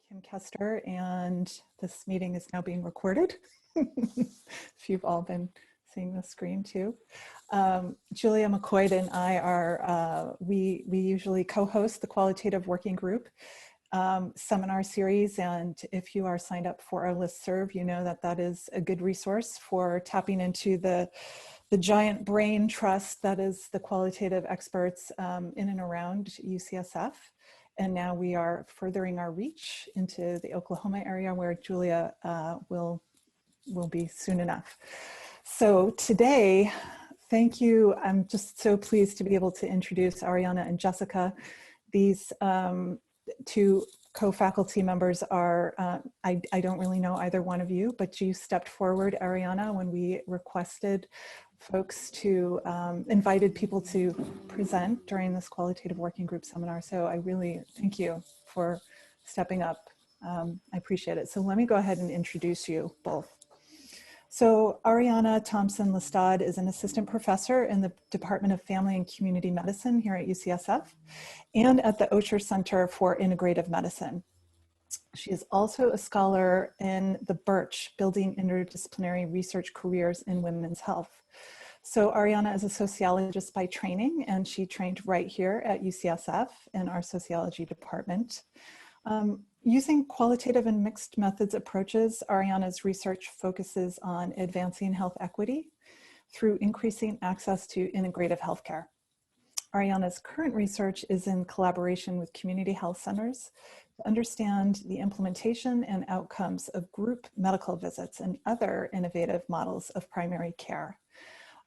Kim Kester, and this meeting is now being recorded. If you've all been seeing the screen too. Julia McCoy and I are, we usually co-host the Qualitative Working Group seminar series, and if you are signed up for our listserv, you know that that is a good resource for tapping into the giant brain trust that is the qualitative experts in and around UCSF. And now we are furthering our reach into the Oklahoma area where Julia will be soon enough. So today, thank you. I'm just so pleased to be able to introduce Ariana and Jessica. These two co-faculty members are, I don't really know either one of you, but you stepped forward, Ariana, when we requested folks to, invited people to present during this Qualitative Working Group seminar. So I really thank you for stepping up. I appreciate it. So let me go ahead and introduce you both. So Ariana Thompson-Lastad is an assistant professor in the Department of Family and Community Medicine here at UCSF and at the Osher Center for Integrative Medicine. She is also a scholar in the Birch, Building Interdisciplinary Research Careers in Women's Health. So Ariana is a sociologist by training, and she trained right here at UCSF in our sociology department. Using qualitative and mixed methods approaches, Ariana's research focuses on advancing health equity through increasing access to integrative healthcare. Ariana's current research is in collaboration with community health centers to understand the implementation and outcomes of group medical visits and other innovative models of primary care.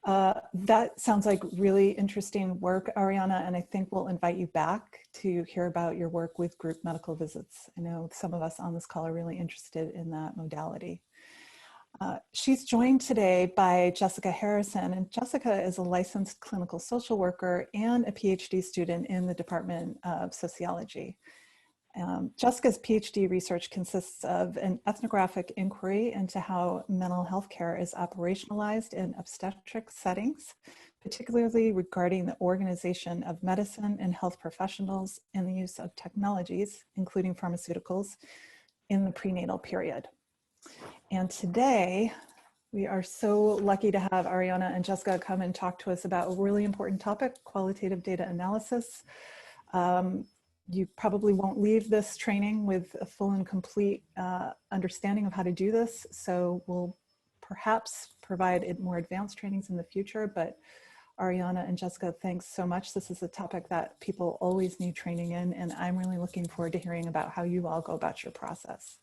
That sounds like really interesting work, Ariana, and I think we'll invite you back to hear about your work with group medical visits. I know some of us on this call are really interested in that modality. She's joined today by Jessica Harrison, and Jessica is a licensed clinical social worker and a PhD student in the Department of Sociology. Jessica's PhD research consists of an ethnographic inquiry into how mental health care is operationalized in obstetric settings, particularly regarding the organization of medicine and health professionals and the use of technologies, including pharmaceuticals, in the prenatal period. And today, we are so lucky to have Ariana and Jessica come and talk to us about a really important topic, qualitative data analysis. You probably won't leave this training with a full and complete understanding of how to do this. So we'll perhaps provide more advanced trainings in the future, but Ariana and Jessica, thanks so much. This is a topic that people always need training in, and I'm really looking forward to hearing about how you all go about your process.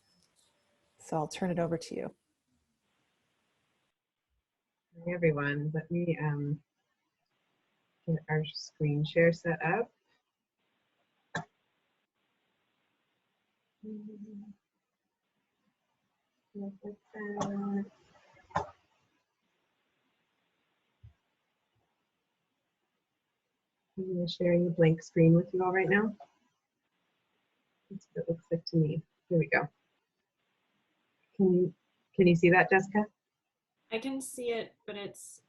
So I'll turn it over to you. Hi everyone, let me get our screen share set up. Look at that. I'm going to share a blank screen with you all right now. That's what it looks like to me. Here we go. Can you see that, Jessica? I can see it, but it's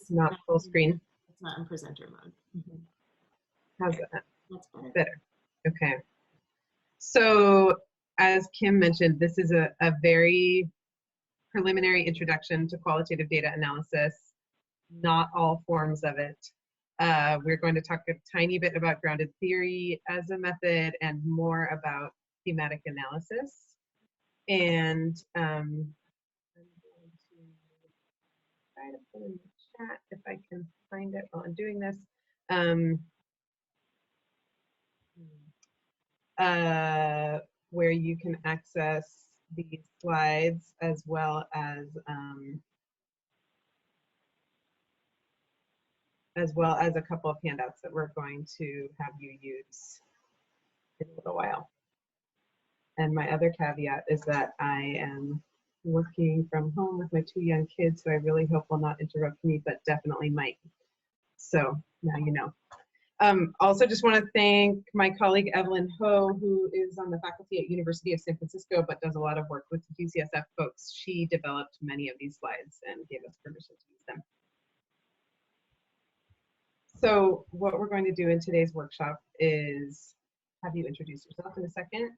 not full screen. It's not in presenter mode. Mm-hmm. How's that? That's better. Better. Okay. So as Kim mentioned, this is a very preliminary introduction to qualitative data analysis, not all forms of it. We're going to talk a tiny bit about grounded theory as a method and more about thematic analysis. And I'm going to try to put in the chat if I can find it while I'm doing this. Where you can access these slides as well as a couple of handouts that we're going to have you use in a little while. And my other caveat is that I am working from home with my 2 young kids, so I really hope will not interrupt me, but definitely might. So now you know. Also just want to thank my colleague Evelyn Ho, who is on the faculty at University of San Francisco, but does a lot of work with UCSF folks. She developed many of these slides and gave us permission to use them. So what we're going to do in today's workshop is have you introduce yourself in a second,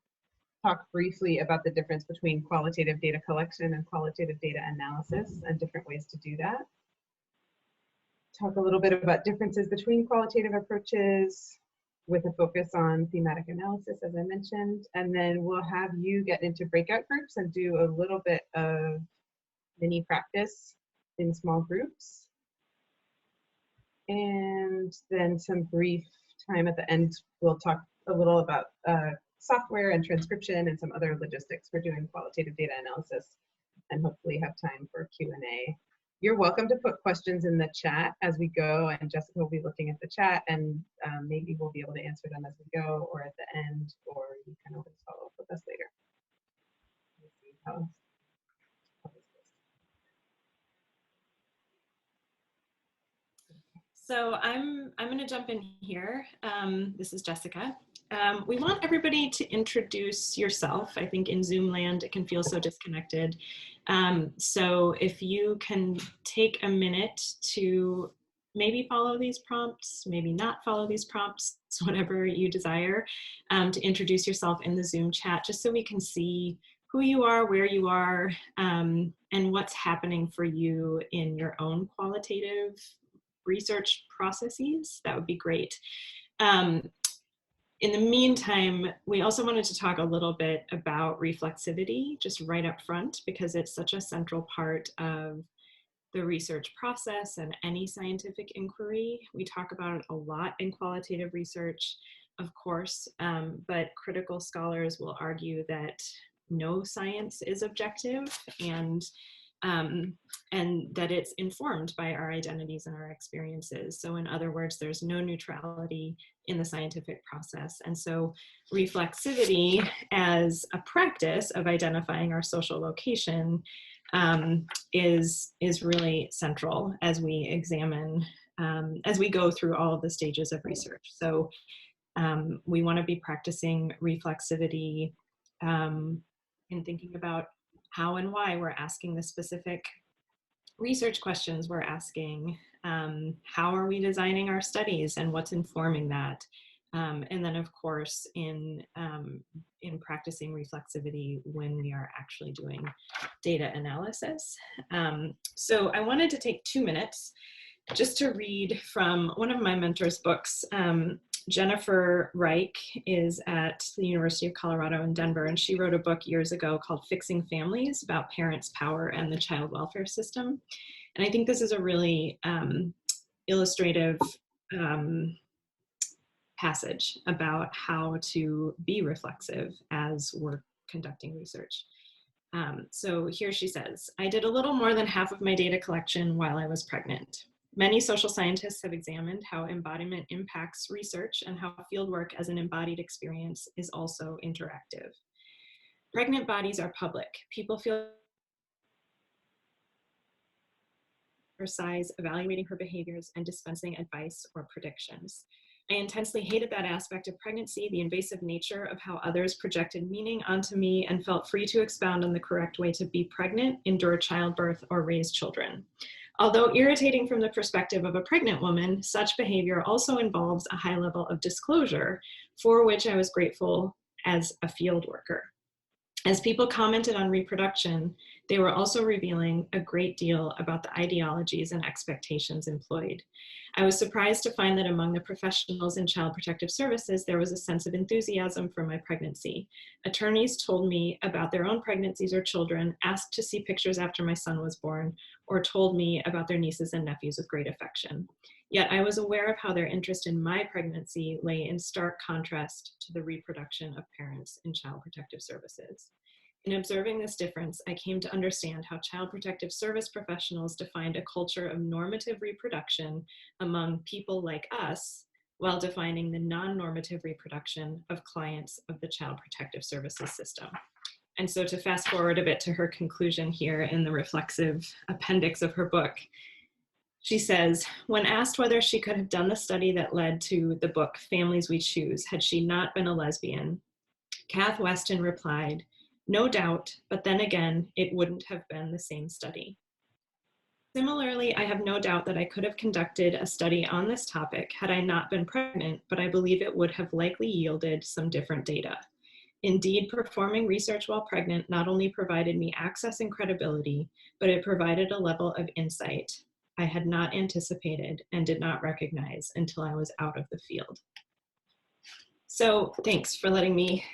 talk briefly about the difference between qualitative data collection and qualitative data analysis and different ways to do that. Talk a little bit about differences between qualitative approaches with a focus on thematic analysis, as I mentioned, and then we'll have you get into breakout groups and do a little bit of mini practice in small groups. And then some brief time at the end, we'll talk a little about software and transcription and some other logistics for doing qualitative data analysis, and hopefully have time for Q&A. You're welcome to put questions in the chat as we go, and Jessica will be looking at the chat, and maybe we'll be able to answer them as we go or at the end, or you can always follow up with us later. Let's see how is this? So I'm going to jump in here. This is Jessica. We want everybody to introduce yourself. I think in Zoom land, it can feel so disconnected. So if you can take a minute to maybe follow these prompts, maybe not follow these prompts, whatever you desire, to introduce yourself in the Zoom chat, just so we can see who you are, where you are, and what's happening for you in your own qualitative research processes. That would be great. In the meantime, we also wanted to talk a little bit about reflexivity, just right up front, because it's such a central part of the research process and any scientific inquiry. We talk about it a lot in qualitative research, of course, but critical scholars will argue that no science is objective, and that it's informed by our identities and our experiences. So in other words, there's no neutrality in the scientific process. And so reflexivity as a practice of identifying our social location is really central as we examine, as we go through all of the stages of research. So we want to be practicing reflexivity in thinking about how and why we're asking the specific research questions we're asking, how are we designing our studies and what's informing that, and then of course in practicing reflexivity when we are actually doing data analysis. So I wanted to take 2 minutes just to read from one of my mentor's books. Jennifer Reich is at the University of Colorado in Denver, and she wrote a book years ago called Fixing Families, about parents' power and the child welfare system. And I think this is a really illustrative passage about how to be reflexive as we're conducting research. So here she says, I did a little more than half of my data collection while I was pregnant. Many social scientists have examined how embodiment impacts research and how fieldwork as an embodied experience is also interactive. Pregnant bodies are public. People feel her size, evaluating her behaviors, and dispensing advice or predictions. I intensely hated that aspect of pregnancy, the invasive nature of how others projected meaning onto me, and felt free to expound on the correct way to be pregnant, endure childbirth, or raise children. Although irritating from the perspective of a pregnant woman, such behavior also involves a high level of disclosure, for which I was grateful as a field worker. As people commented on reproduction, they were also revealing a great deal about the ideologies and expectations employed. I was surprised to find that among the professionals in child protective services, there was a sense of enthusiasm for my pregnancy. Attorneys told me about their own pregnancies or children, asked to see pictures after my son was born, or told me about their nieces and nephews with great affection. Yet I was aware of how their interest in my pregnancy lay in stark contrast to the reproduction of parents in child protective services. In observing this difference, I came to understand how child protective service professionals defined a culture of normative reproduction among people like us, while defining the non-normative reproduction of clients of the child protective services system. And so to fast forward a bit to her conclusion here in the reflexive appendix of her book, she says, when asked whether she could have done the study that led to the book Families We Choose had she not been a lesbian, Kath Weston replied, no doubt, but then again, it wouldn't have been the same study. Similarly, I have no doubt that I could have conducted a study on this topic had I not been pregnant, but I believe it would have likely yielded some different data. Indeed, performing research while pregnant not only provided me access and credibility, but it provided a level of insight I had not anticipated and did not recognize until I was out of the field. So thanks for letting me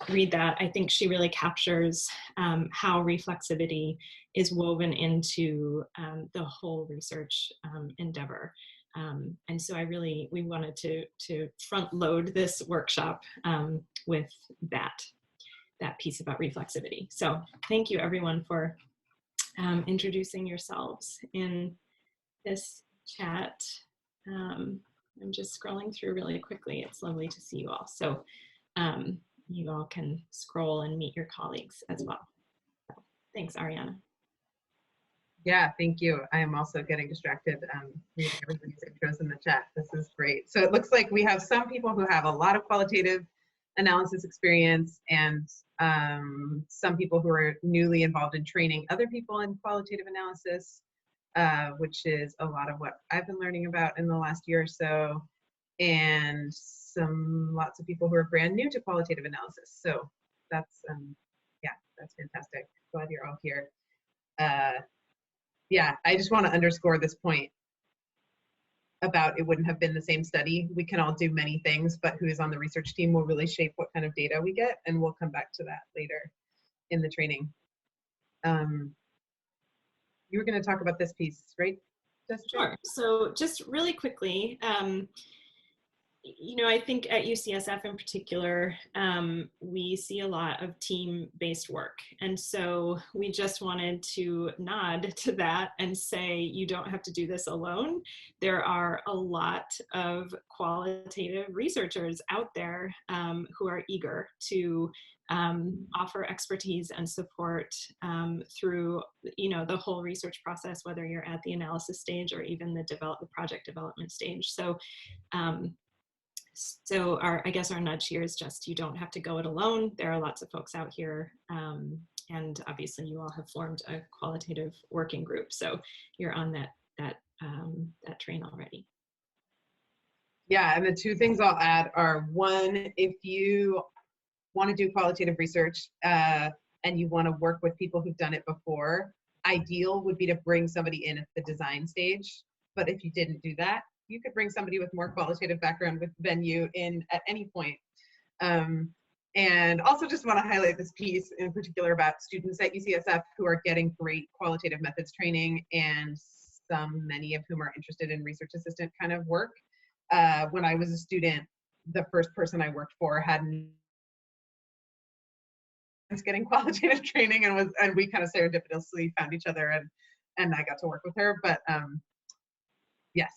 read that. I think she really captures how reflexivity is woven into the whole research endeavor. And so we wanted to front load this workshop with that piece about reflexivity. So thank you everyone for introducing yourselves in this chat. I'm just scrolling through really quickly. It's lovely to see you all. So you all can scroll and meet your colleagues as well. So, thanks, Ariana. Yeah, thank you. I am also getting distracted reading everybody's intros in the chat. This is great. So it looks like we have some people who have a lot of qualitative analysis experience and some people who are newly involved in training other people in qualitative analysis, which is a lot of what I've been learning about in the last year or so, and lots of people who are brand new to qualitative analysis. So that's yeah, that's fantastic. Glad you're all here. Yeah, I just want to underscore this point about it wouldn't have been the same study. We can all do many things, but who is on the research team will really shape what kind of data we get, and we'll come back to that later in the training. You were going to talk about this piece, right, Jessica? Sure. So just really quickly, you know, I think at UCSF in particular, we see a lot of team-based work. And so we just wanted to nod to that and say, you don't have to do this alone. There are a lot of qualitative researchers out there who are eager to offer expertise and support through, you know, the whole research process, whether you're at the analysis stage or even the project development stage. So I guess our nudge here is just, you don't have to go it alone. There are lots of folks out here. And obviously you all have formed a qualitative working group. So you're on that train already. Yeah, and the two things I'll add are, one, if you want to do qualitative research and you want to work with people who've done it before, ideal would be to bring somebody in at the design stage. But if you didn't do that, you could bring somebody with more qualitative background than you in at any point. And also just want to highlight this piece in particular about students at UCSF who are getting great qualitative methods training, and many of whom are interested in research assistant kind of work. When I was a student, the first person I worked for hadn't getting qualitative training, and we kind of serendipitously found each other, and I got to work with her. But yes,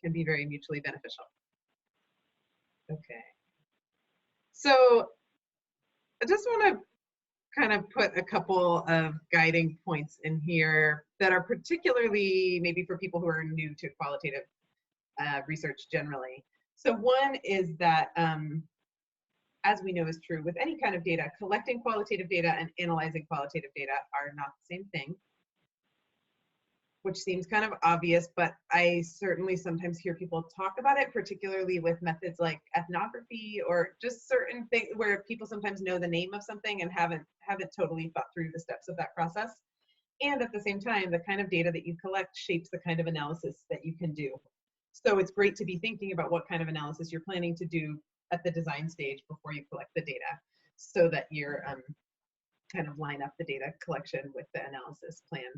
can be very mutually beneficial. Okay. So I just want to kind of put a couple of guiding points in here that are particularly maybe for people who are new to qualitative research generally. So one is that, as we know is true with any kind of data, collecting qualitative data and analyzing qualitative data are not the same thing, which seems kind of obvious, but I certainly sometimes hear people talk about it, particularly with methods like ethnography or just certain things where people sometimes know the name of something and haven't totally thought through the steps of that process. And at the same time, the kind of data that you collect shapes the kind of analysis that you can do. So it's great to be thinking about what kind of analysis you're planning to do at the design stage before you collect the data, so that you're kind of line up the data collection with the analysis plan.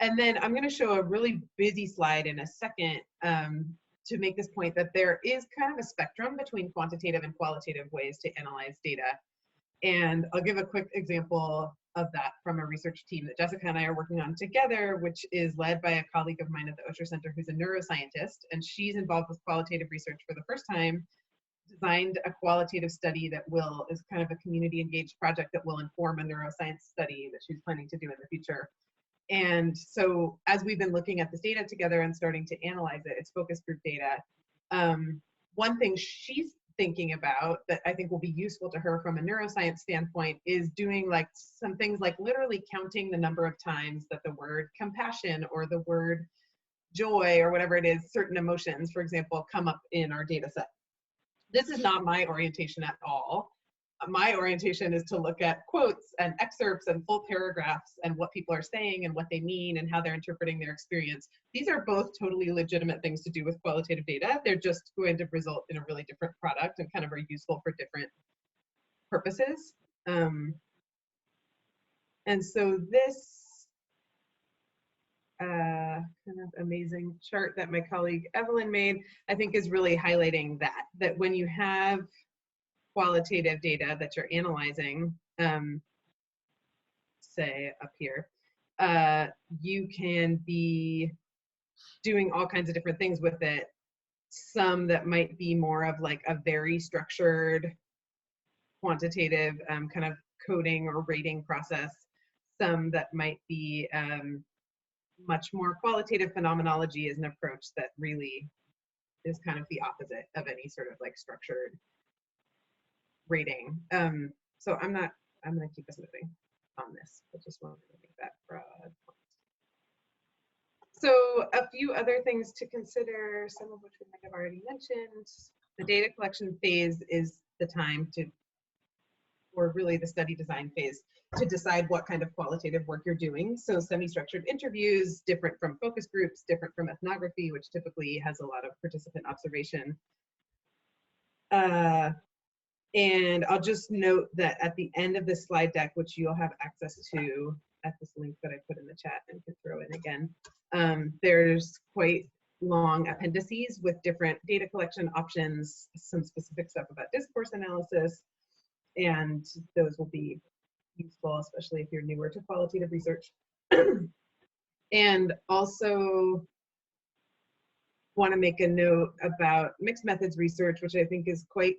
And then I'm going to show a really busy slide in a second to make this point that there is kind of a spectrum between quantitative and qualitative ways to analyze data. And I'll give a quick example of that from a research team that Jessica and I are working on together, which is led by a colleague of mine at the Osher Center who's a neuroscientist, and she's involved with qualitative research for the first time, designed a qualitative study that is kind of a community engaged project that will inform a neuroscience study that she's planning to do in the future. And so as we've been looking at this data together and starting to analyze it, it's focus group data. One thing she's thinking about that I think will be useful to her from a neuroscience standpoint is doing like some things like literally counting the number of times that the word compassion or the word joy or whatever it is, certain emotions, for example, come up in our data set. This is not my orientation at all. My orientation is to look at quotes and excerpts and full paragraphs and what people are saying and what they mean and how they're interpreting their experience. These are both totally legitimate things to do with qualitative data. They're just going to result in a really different product and kind of are useful for different purposes. And so this kind of amazing chart that my colleague Evelyn made, I think is really highlighting that when you have qualitative data that you're analyzing, say up here, you can be doing all kinds of different things with it. Some that might be more of like a very structured quantitative kind of coding or rating process. Some that might be much more qualitative phenomenology is an approach that really is kind of the opposite of any sort of like structured rating. So I'm going to keep us moving on this. I just wanted to make that broad point. So a few other things to consider, some of which we might have already mentioned. The data collection phase is the time to, or really the study design phase, to decide what kind of qualitative work you're doing. So semi-structured interviews, different from focus groups, different from ethnography, which typically has a lot of participant observation. And I'll just note that at the end of this slide deck, which you'll have access to at this link that I put in the chat and can throw in again, there's quite long appendices with different data collection options, some specific stuff about discourse analysis, and those will be useful, especially if you're newer to qualitative research. And also want to make a note about mixed methods research, which I think is quite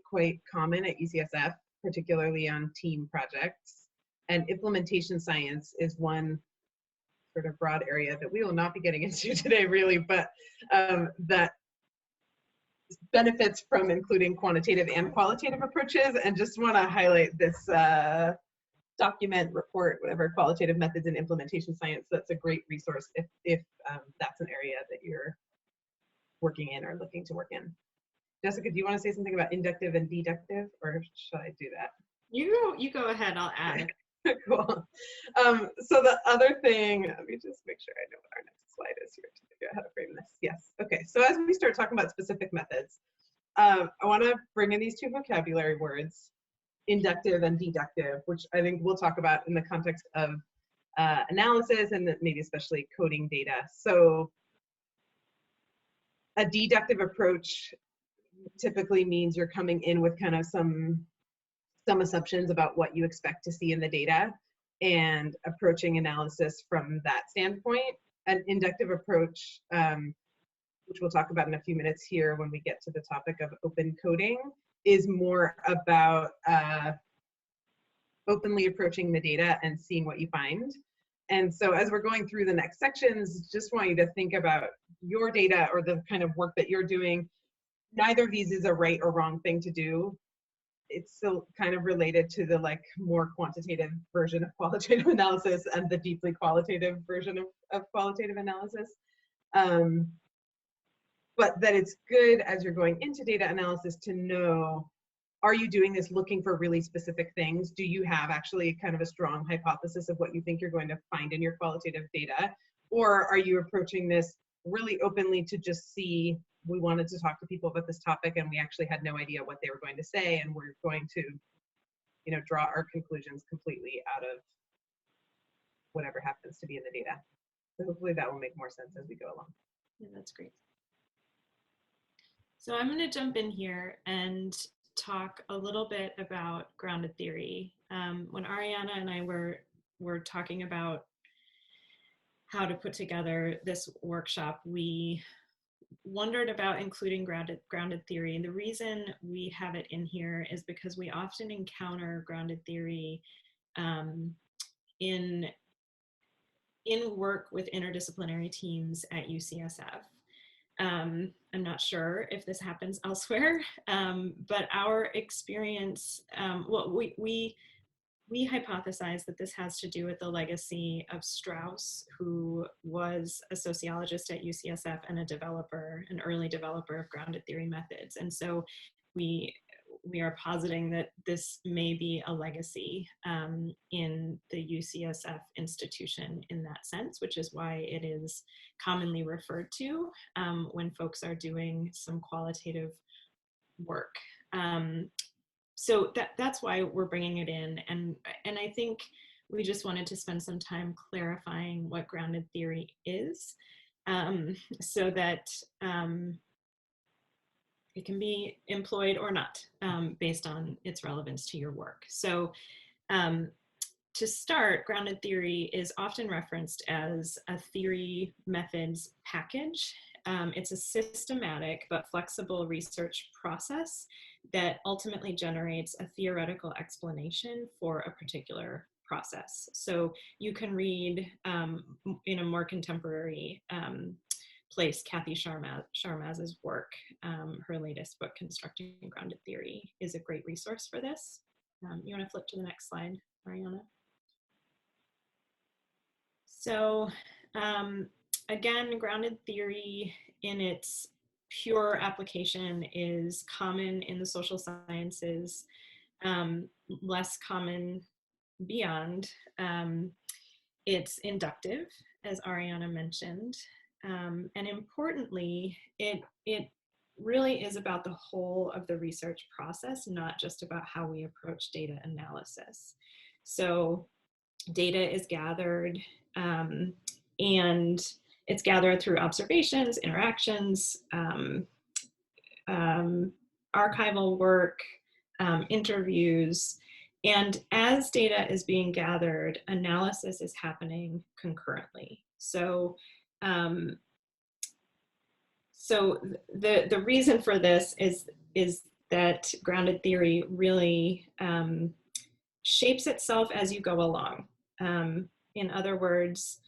common at UCSF, particularly on team projects. And implementation science is one sort of broad area that we will not be getting into today, really, but that benefits from including quantitative and qualitative approaches. And just want to highlight this document, report, whatever, qualitative methods in implementation science. That's a great resource if that's an area that you're working in or looking to work in. Jessica, do you want to say something about inductive and deductive, or should I do that? You go ahead, I'll add. Cool. So the other thing, let me just make sure I know what our next slide is here to figure out how to frame this. Yes, okay, so as we start talking about specific methods, I want to bring in these two vocabulary words, inductive and deductive, which I think we'll talk about in the context of analysis and maybe especially coding data. So a deductive approach typically means you're coming in with kind of some assumptions about what you expect to see in the data and approaching analysis from that standpoint. An inductive approach, which we'll talk about in a few minutes here when we get to the topic of open coding, is more about openly approaching the data and seeing what you find. And so as we're going through the next sections, just want you to think about your data or the kind of work that you're doing. Neither of these is a right or wrong thing to do. It's still kind of related to the like more quantitative version of qualitative analysis and the deeply qualitative version of qualitative analysis. But that it's good as you're going into data analysis to know, are you doing this looking for really specific things? Do you have actually kind of a strong hypothesis of what you think you're going to find in your qualitative data? Or are you approaching this really openly to just see, we wanted to talk to people about this topic and we actually had no idea what they were going to say, and we're going to, you know, draw our conclusions completely out of whatever happens to be in the data. So hopefully that will make more sense as we go along. Yeah, that's great. So I'm going to jump in here and talk a little bit about grounded theory. When Ariana and I were talking about how to put together this workshop, we wondered about including grounded theory. And the reason we have it in here is because we often encounter grounded theory in work with interdisciplinary teams at UCSF. I'm not sure if this happens elsewhere, but our experience, well, we hypothesize that this has to do with the legacy of Strauss, who was a sociologist at UCSF and a developer, an early developer of grounded theory methods. And so we are positing that this may be a legacy in the UCSF institution in that sense, which is why it is commonly referred to when folks are doing some qualitative work. So that's why we're bringing it in. And I think we just wanted to spend some time clarifying what grounded theory is so that it can be employed or not based on its relevance to your work. So to start, grounded theory is often referenced as a theory methods package. It's a systematic but flexible research process that ultimately generates a theoretical explanation for a particular process. So you can read in a more contemporary place, Kathy Sharmaz's work. Her latest book, Constructing Grounded Theory, is a great resource for this. You want to flip to the next slide, Ariana? So again, grounded theory in its pure application is common in the social sciences, less common beyond. It's inductive, as Ariana mentioned, and importantly, it really is about the whole of the research process, not just about how we approach data analysis. So data is gathered and it's gathered through observations, interactions, archival work, interviews, and as data is being gathered, analysis is happening concurrently. So, the reason for this is that grounded theory really shapes itself as you go along. In other words,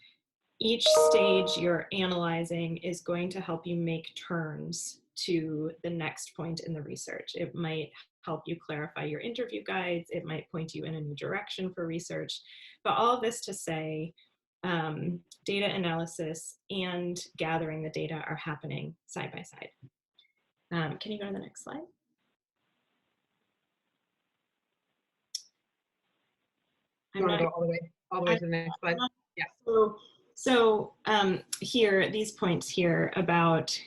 each stage you're analyzing is going to help you make turns to the next point in the research. It might help you clarify your interview guides. It might point you in a new direction for research. But all of this to say, data analysis and gathering the data are happening side by side. Can you go to the next slide? You want to go all the way to the next slide? Yeah. So here, these points here about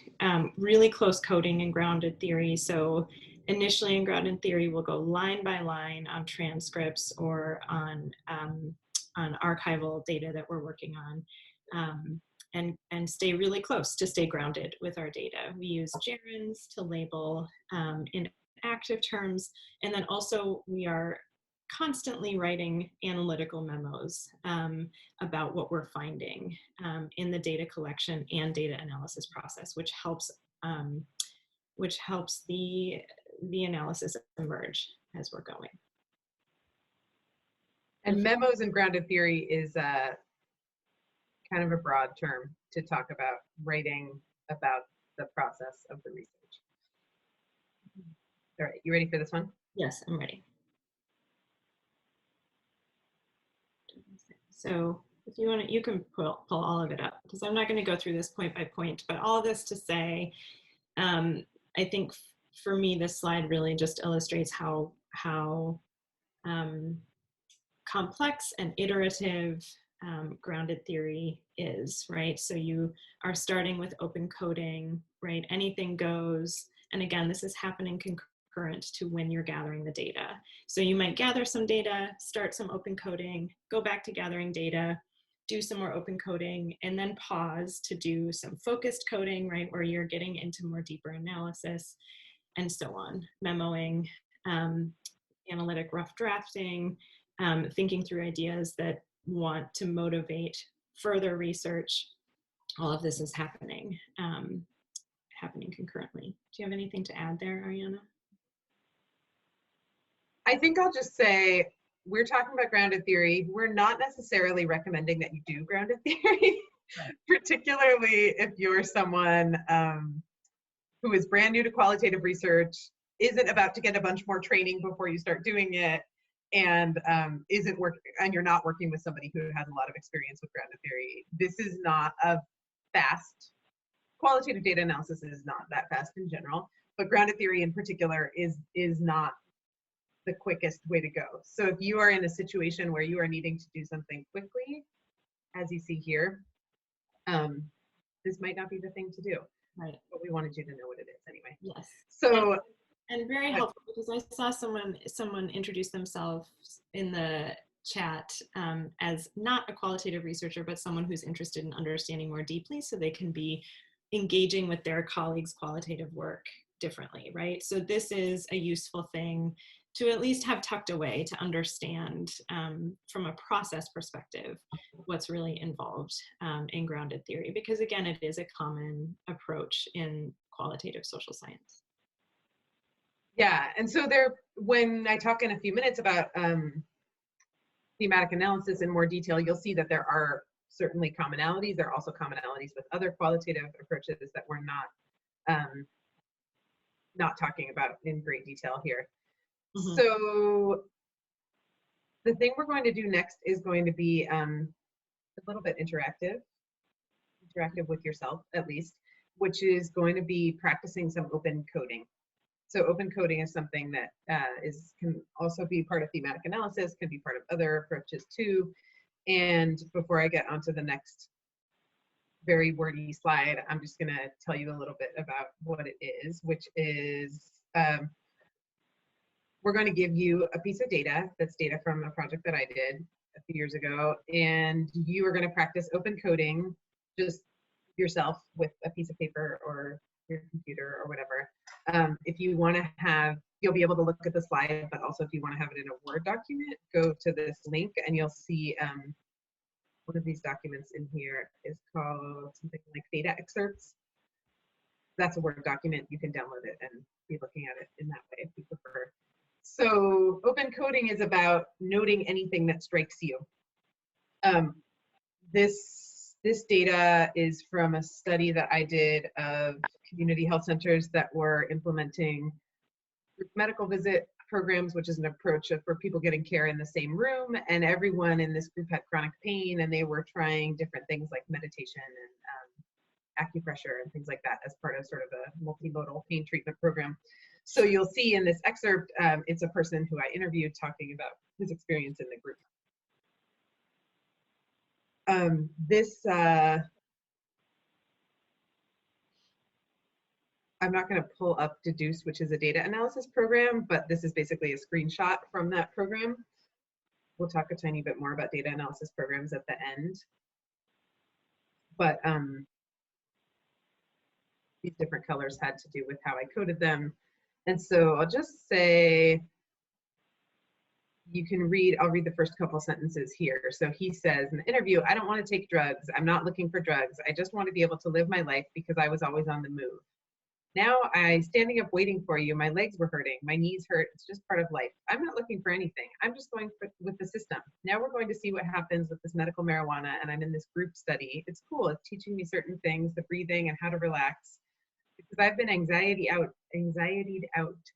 really close coding in grounded theory. So initially in grounded theory, we'll go line by line on transcripts or on archival data that we're working on, and stay really close to stay grounded with our data. We use gerunds to label in active terms, and then also we are constantly writing analytical memos about what we're finding in the data collection and data analysis process, which helps the analysis emerge as we're going. And memos in grounded theory is kind of a broad term to talk about writing about the process of the research. All right, you ready for this one? Yes, I'm ready. So if you want to, you can pull all of it up because I'm not going to go through this point by point, but all this to say, I think for me, this slide really just illustrates how complex and iterative grounded theory is, right? So you are starting with open coding, right? Anything goes. And again, this is happening concurrent to when you're gathering the data. So you might gather some data, start some open coding, go back to gathering data, do some more open coding, and then pause to do some focused coding, right? Where you're getting into more deeper analysis and so on, memoing, analytic rough drafting, thinking through ideas that want to motivate further research. All of this is happening concurrently. Do you have anything to add there, Ariana? I think I'll just say, we're talking about grounded theory. We're not necessarily recommending that you do grounded theory. particularly if you're someone who is brand new to qualitative research, isn't about to get a bunch more training before you start doing it, and isn't working, and you're not working with somebody who has a lot of experience with grounded theory. This is not a fast, qualitative data analysis is not that fast in general, but grounded theory in particular is not the quickest way to go. So if you are in a situation where you are needing to do something quickly, as you see here, this might not be the thing to do. Right. But we wanted you to know what it is anyway. Yes. So, and very helpful, because I saw someone introduce themselves in the chat as not a qualitative researcher, but someone who's interested in understanding more deeply so they can be engaging with their colleagues' qualitative work differently, right? So this is a useful thing to at least have tucked away to understand from a process perspective what's really involved in grounded theory, because again, it is a common approach in qualitative social science. yeah, and so when I talk in a few minutes about thematic analysis in more detail, you'll see that there are certainly commonalities. There are also commonalities with other qualitative approaches that we're not talking about in great detail here. Mm-hmm. So the thing we're going to do next is going to be a little bit interactive with yourself at least, which is going to be practicing some open coding. So open coding is something that can also be part of thematic analysis, can be part of other approaches too. And before I get onto the next very wordy slide, I'm just going to tell you a little bit about what it is, which is we're going to give you a piece of data that's data from a project that I did a few years ago, and you are going to practice open coding just yourself with a piece of paper or your computer or whatever. If you want to you'll be able to look at the slide, but also if you want to have it in a Word document, go to this link and you'll see one of these documents in here is called something like data excerpts. That's a Word document. You can download it and be looking at it in that way if you prefer. So open coding is about noting anything that strikes you. This data is from a study that I did of community health centers that were implementing group medical visit programs, which is an approach for people getting care in the same room, and everyone in this group had chronic pain, and they were trying different things like meditation and acupressure and things like that as part of sort of a multimodal pain treatment program. So you'll see in this excerpt, it's a person who I interviewed talking about his experience in the group. I'm not going to pull up Deduce, which is a data analysis program, but this is basically a screenshot from that program. We'll talk a tiny bit more about data analysis programs at the end. But these different colors had to do with how I coded them. And so I'll just say, you can read, I'll read the first couple sentences here. So he says in the interview, I don't want to take drugs. I'm not looking for drugs. I just want to be able to live my life because I was always on the move. Now I'm standing up waiting for you. My legs were hurting. My knees hurt. It's just part of life. I'm not looking for anything. I'm just going with the system. Now we're going to see what happens with this medical marijuana, and I'm in this group study. It's cool. It's teaching me certain things, the breathing and how to relax. Because I've been anxietied out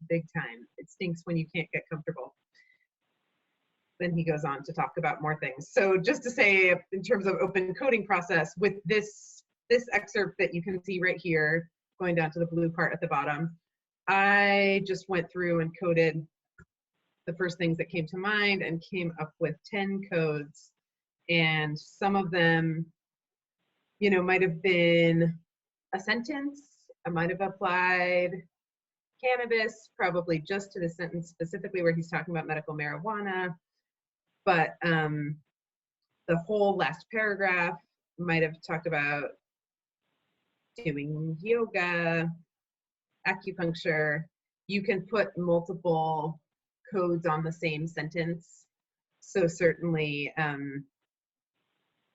big time. It stinks when you can't get comfortable. Then he goes on to talk about more things. So just to say, in terms of open coding process, with this excerpt that you can see right here, going down to the blue part at the bottom, I just went through and coded the first things that came to mind and came up with 10 codes. And some of them, might have been a sentence. I might have applied cannabis, probably just to the sentence specifically where he's talking about medical marijuana. But the whole last paragraph might have talked about doing yoga, acupuncture. You can put multiple codes on the same sentence. So certainly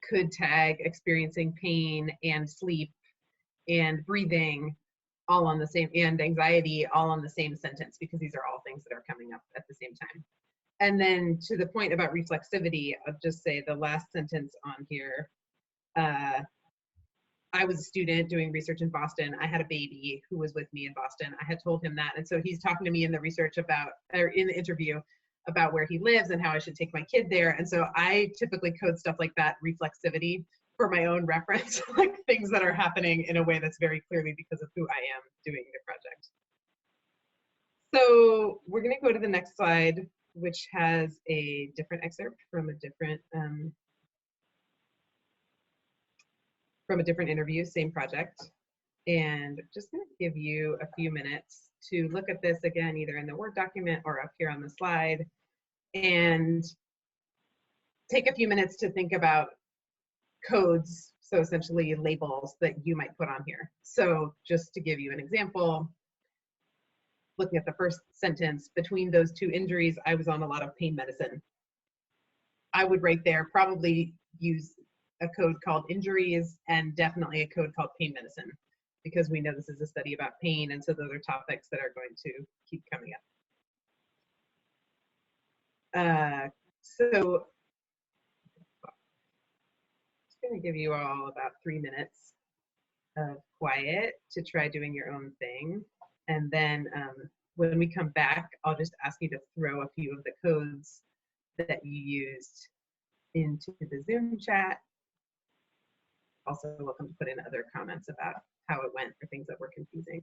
could tag experiencing pain and sleep and breathing all on the same, and anxiety all on the same sentence, because these are all things that are coming up at the same time. And then to the point about reflexivity, I'll just say the last sentence on here, I was a student doing research in Boston. I had a baby who was with me in Boston. I had told him that. And so he's talking to me in the research about, or in the interview about where he lives and how I should take my kid there. And so I typically code stuff like that, reflexivity, for my own reference, like things that are happening in a way that's very clearly because of who I am doing the project. So we're going to go to the next slide, which has a different excerpt from a different interview, same project. And just going to give you a few minutes to look at this again, either in the Word document or up here on the slide, and take a few minutes to think about codes, so essentially labels that you might put on here. So just to give you an example, looking at the first sentence, between those two injuries, I was on a lot of pain medicine. I would right there probably use a code called injuries and definitely a code called pain medicine, because we know this is a study about pain, and so those are topics that are going to keep coming up. So I'm going to give you all about 3 minutes of quiet to try doing your own thing. And then when we come back, I'll just ask you to throw a few of the codes that you used into the Zoom chat. Also welcome to put in other comments about how it went or things that were confusing.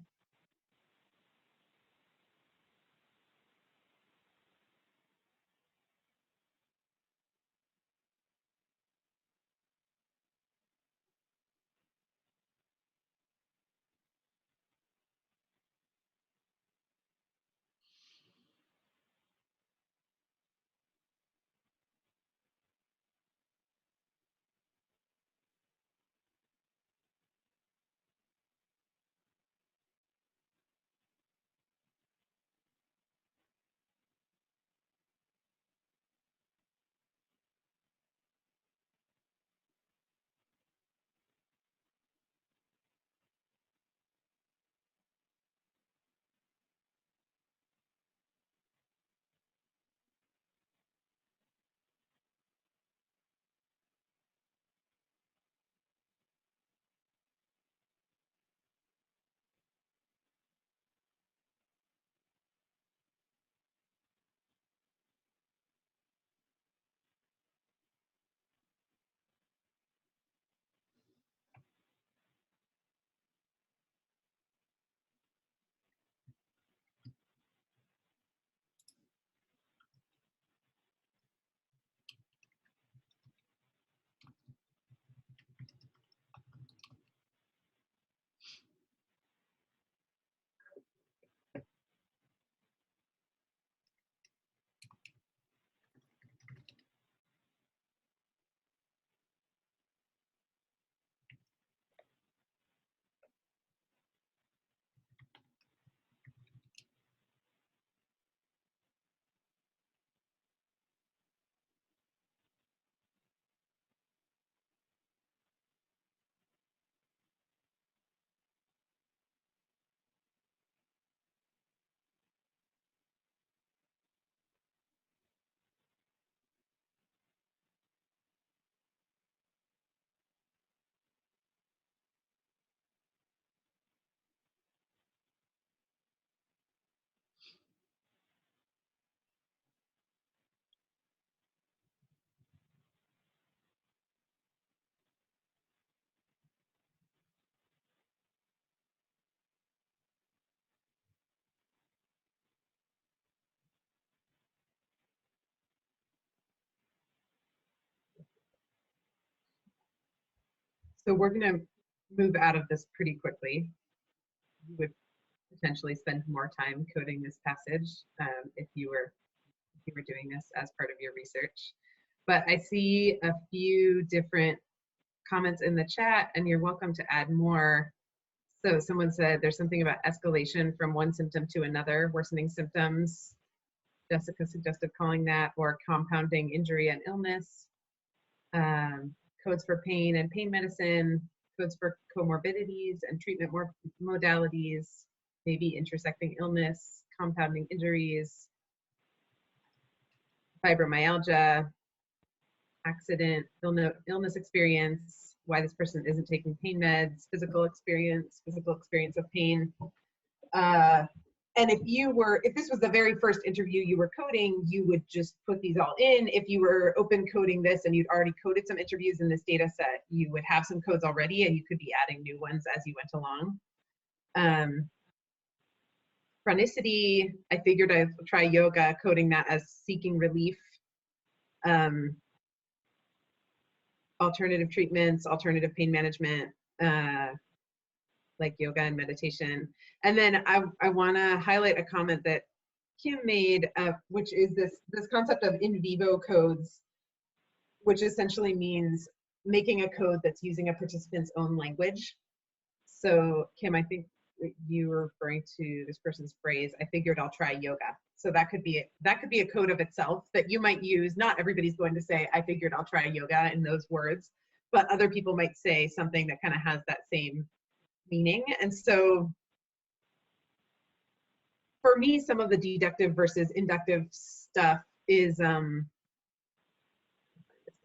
So we're going to move out of this pretty quickly. You would potentially spend more time coding this passage if you were doing this as part of your research. But I see a few different comments in the chat, and you're welcome to add more. So someone said there's something about escalation from one symptom to another, worsening symptoms. Jessica suggested calling that, or compounding injury and illness. Codes for pain and pain medicine, codes for comorbidities and treatment modalities, maybe intersecting illness, compounding injuries, fibromyalgia, accident, illness experience, why this person isn't taking pain meds, physical experience of pain. And if this was the very first interview you were coding, you would just put these all in. If you were open coding this and you'd already coded some interviews in this data set, you would have some codes already and you could be adding new ones as you went along. Chronicity, I figured I'd try yoga, coding that as seeking relief. Alternative treatments, alternative pain management, like yoga and meditation. And then I want to highlight a comment that Kim made, which is this concept of in vivo codes, which essentially means making a code that's using a participant's own language. So Kim, I think you were referring to this person's phrase, I figured I'll try yoga. So that could be a code of itself that you might use. Not everybody's going to say, I figured I'll try yoga in those words, but other people might say something that kind of has that same meaning. And so for me, some of the deductive versus inductive stuff is, this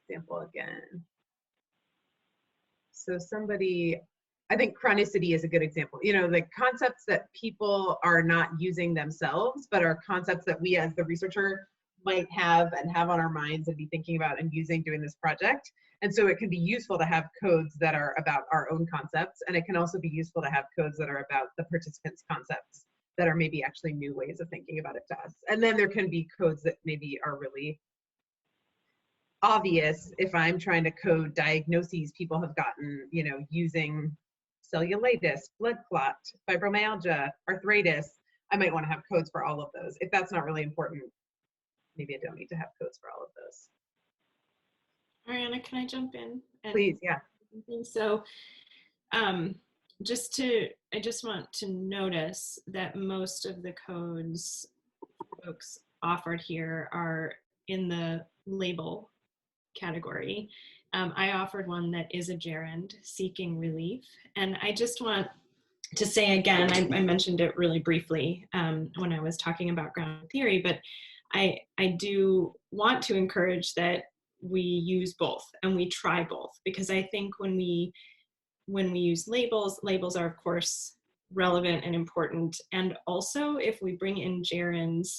example again. So I think chronicity is a good example. You know, the concepts that people are not using themselves, but are concepts that we as the researcher might have and have on our minds and be thinking about and using doing this project. And so it can be useful to have codes that are about our own concepts. And it can also be useful to have codes that are about the participants' concepts that are maybe actually new ways of thinking about it to us. And then there can be codes that maybe are really obvious. If I'm trying to code diagnoses people have gotten, you know, using cellulitis, blood clot, fibromyalgia, arthritis, I might want to have codes for all of those. If that's not really important, maybe I don't need to have codes for all of those. Ariana, can I jump in? Please, yeah. So I just want to notice that most of the codes folks offered here are in the label category. I offered one that is a gerund, seeking relief. And I just want to say again, I mentioned it really briefly when I was talking about grounded theory, but I do want to encourage that we use both and we try both, because I think when we use labels are of course relevant and important. And also if we bring in gerunds,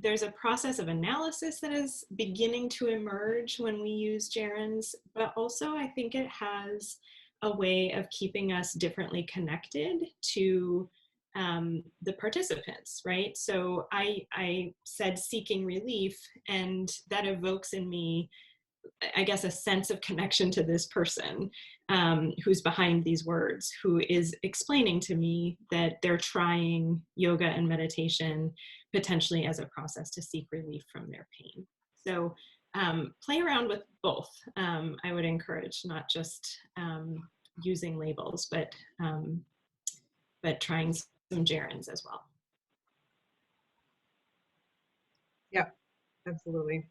there's a process of analysis that is beginning to emerge when we use gerunds, but also I think it has a way of keeping us differently connected to the participants, right? So I said seeking relief, and that evokes in me, I guess, a sense of connection to this person who's behind these words, who is explaining to me that they're trying yoga and meditation potentially as a process to seek relief from their pain. So play around with both. I would encourage not just using labels, but trying some gerunds as well. Yep, absolutely.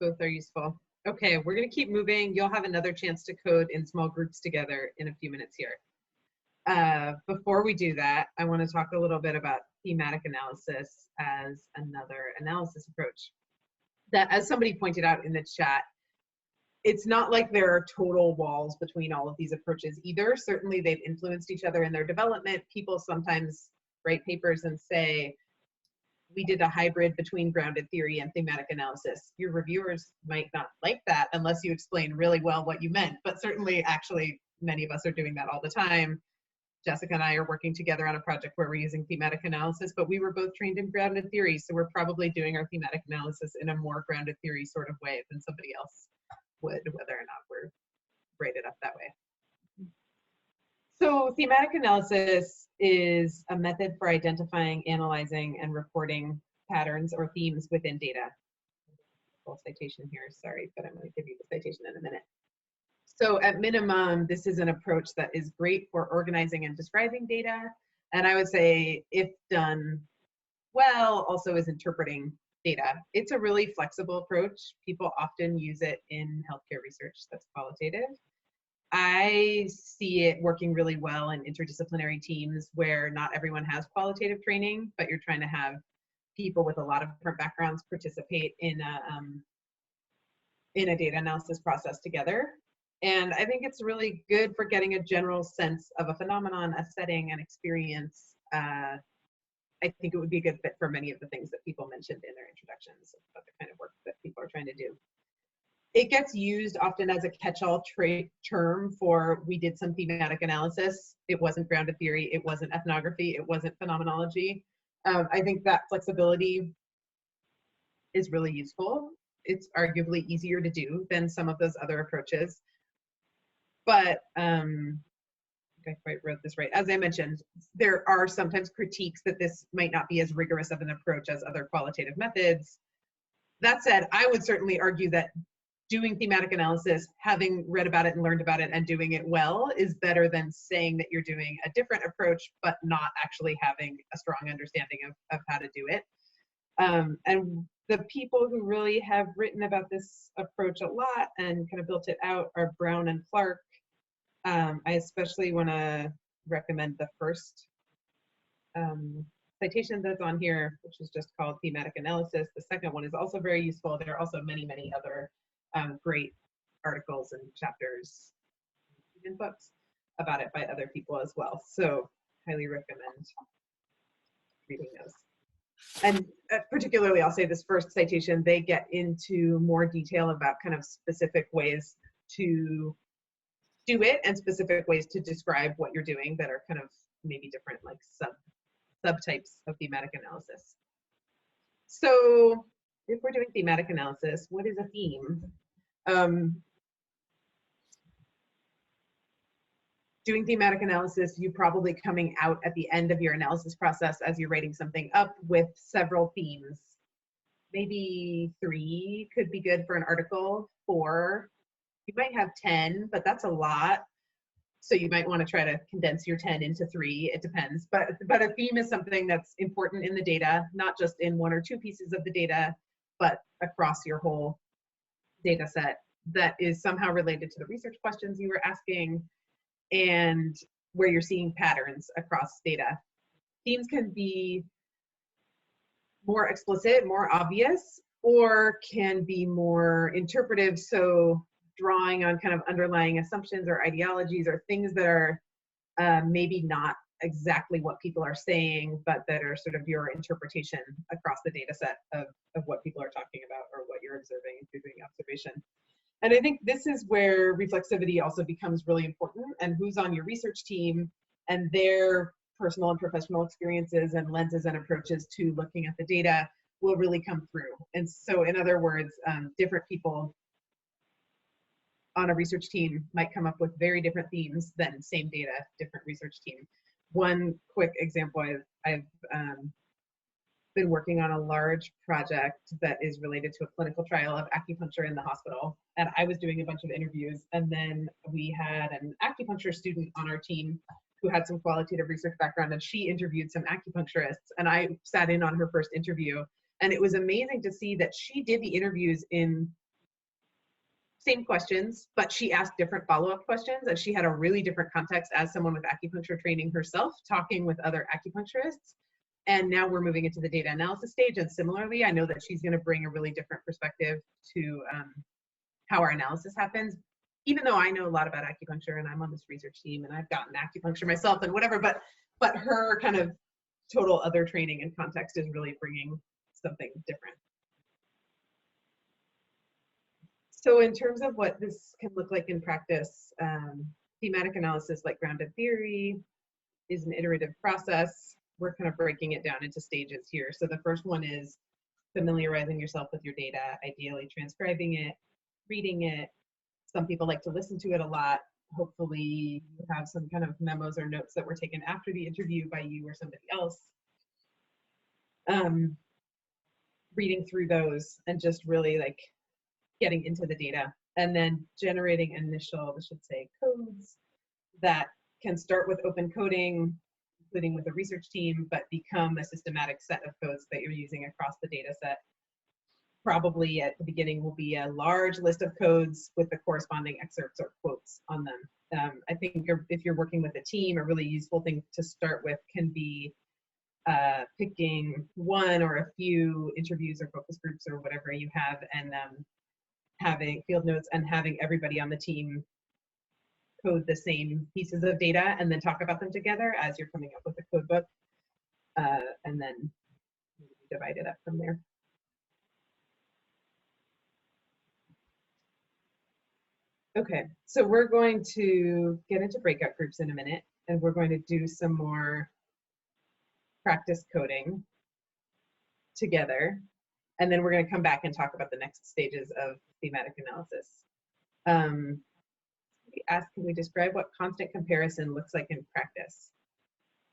Both are useful. Okay, we're going to keep moving. You'll have another chance to code in small groups together in a few minutes here. Before we do that, I want to talk a little bit about thematic analysis as another analysis approach. That, as somebody pointed out in the chat, it's not like there are total walls between all of these approaches either. Certainly they've influenced each other in their development. People sometimes write papers and say, we did a hybrid between grounded theory and thematic analysis. Your reviewers might not like that unless you explain really well what you meant, but certainly actually many of us are doing that all the time. Jessica and I are working together on a project where we're using thematic analysis, but we were both trained in grounded theory, so we're probably doing our thematic analysis in a more grounded theory sort of way than somebody else would, whether or not we're rated up that way. So thematic analysis is a method for identifying, analyzing, and reporting patterns or themes within data. Full citation here, sorry, but I'm going to give you the citation in a minute. So at minimum, this is an approach that is great for organizing and describing data. And I would say, if done well, also is interpreting data. It's a really flexible approach. People often use it in healthcare research that's qualitative. I see it working really well in interdisciplinary teams where not everyone has qualitative training, but you're trying to have people with a lot of different backgrounds participate in in a data analysis process together. And I think it's really good for getting a general sense of a phenomenon, a setting, an experience. I think it would be a good fit for many of the things that people mentioned in their introductions about the kind of work that people are trying to do. It gets used often as a catch-all term for, we did some thematic analysis. It wasn't grounded theory. It wasn't ethnography. It wasn't phenomenology. I think that flexibility is really useful. It's arguably easier to do than some of those other approaches. But I think I quite wrote this right. As I mentioned, there are sometimes critiques that this might not be as rigorous of an approach as other qualitative methods. That said, I would certainly argue that doing thematic analysis, having read about it and learned about it and doing it well is better than saying that you're doing a different approach, but not actually having a strong understanding of how to do it. And the people who really have written about this approach a lot and kind of built it out are Brown and Clark. I especially want to recommend the first citation that's on here, which is just called Thematic Analysis. The second one is also very useful. There are also many, many other great articles and chapters and books about it by other people as well. So highly recommend reading those. And particularly, I'll say this first citation, they get into more detail about kind of specific ways to do it and specific ways to describe what you're doing that are kind of maybe different, like subtypes of thematic analysis. So if we're doing thematic analysis, what is a theme? Doing thematic analysis, you probably coming out at the end of your analysis process as you're writing something up with several themes. Maybe 3 could be good for an article, 4. You might have 10, but that's a lot. So you might want to try to condense your 10 into 3. It depends. But a theme is something that's important in the data, not just in 1 or 2 pieces of the data, but across your whole data set that is somehow related to the research questions you were asking and where you're seeing patterns across data. Themes can be more explicit, more obvious, or can be more interpretive. So drawing on kind of underlying assumptions or ideologies or things that are maybe not exactly what people are saying, but that are sort of your interpretation across the data set of what people are talking about or what you're observing if you're doing observation. And I think this is where reflexivity also becomes really important, and who's on your research team and their personal and professional experiences and lenses and approaches to looking at the data will really come through. And so in other words, different people on a research team might come up with very different themes than same data, different research team. One quick example, I've been working on a large project that is related to a clinical trial of acupuncture in the hospital. And I was doing a bunch of interviews, and then we had an acupuncture student on our team who had some qualitative research background, and she interviewed some acupuncturists, and I sat in on her first interview. And it was amazing to see that she did the interviews in same questions, but she asked different follow-up questions, and she had a really different context as someone with acupuncture training herself, talking with other acupuncturists. And now we're moving into the data analysis stage. And similarly, I know that she's going to bring a really different perspective to how our analysis happens, even though I know a lot about acupuncture and I'm on this research team and I've gotten acupuncture myself and whatever, but her kind of total other training and context is really bringing something different. So in terms of what this can look like in practice, thematic analysis, like grounded theory, is an iterative process. We're kind of breaking it down into stages here. So the first one is familiarizing yourself with your data, ideally transcribing it, reading it. Some people like to listen to it a lot. Hopefully you have some kind of memos or notes that were taken after the interview by you or somebody else. Reading through those and just really like getting into the data, and then generating initial, I should say, codes that can start with open coding, including with a research team, but become a systematic set of codes that you're using across the data set. Probably at the beginning will be a large list of codes with the corresponding excerpts or quotes on them. I think if you're working with a team, a really useful thing to start with can be picking one or a few interviews or focus groups or whatever you have, and having field notes and having everybody on the team code the same pieces of data and then talk about them together as you're coming up with a code book, and then divide it up from there. Okay, so we're going to get into breakout groups in a minute, and we're going to do some more practice coding together, and then we're going to come back and talk about the next stages of thematic analysis. Can we describe what constant comparison looks like in practice?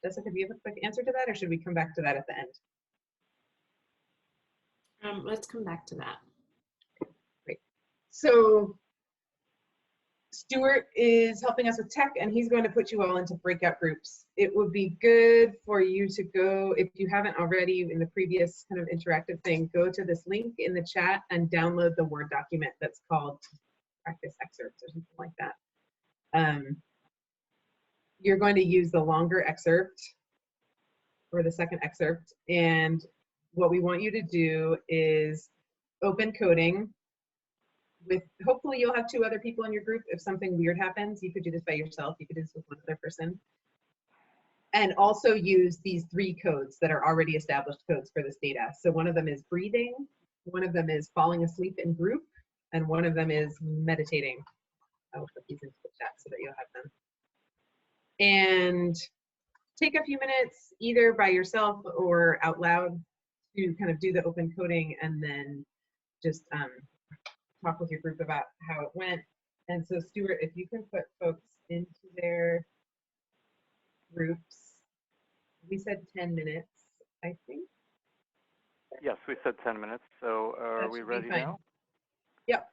Jessica, do you have a quick answer to that, or should we come back to that at the end? Let's come back to that. Great. So Stuart is helping us with tech, and he's going to put you all into breakout groups. It would be good for you to go, if you haven't already in the previous kind of interactive thing, go to this link in the chat and download the Word document that's called practice excerpts or something like that. You're going to use the longer excerpt or the second excerpt, and what we want you to do is open coding with, hopefully you'll have 2 other people in your group. If something weird happens, you could do this by yourself, you could do this with one other person, and also use these 3 codes that are already established codes for this data. So one of them is breathing, one of them is falling asleep in group, and one of them is meditating. I'll put these into the chat so that you'll have them. And take a few minutes either by yourself or out loud to kind of do the open coding, and then just talk with your group about how it went. And so Stuart, if you can put folks into their groups. We said 10 minutes, I think. Yes, we said 10 minutes. So are we ready now? Yep.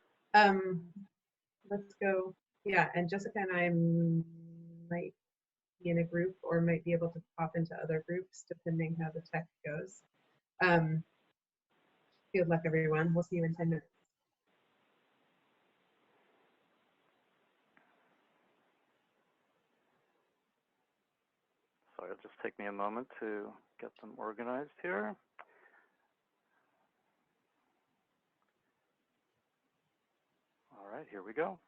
Let's go. Yeah, and Jessica and I might be in a group or might be able to pop into other groups depending how the tech goes. Good luck, everyone. We'll see you in 10 minutes. So it'll just take me a moment to get them organized here. All right, here we go.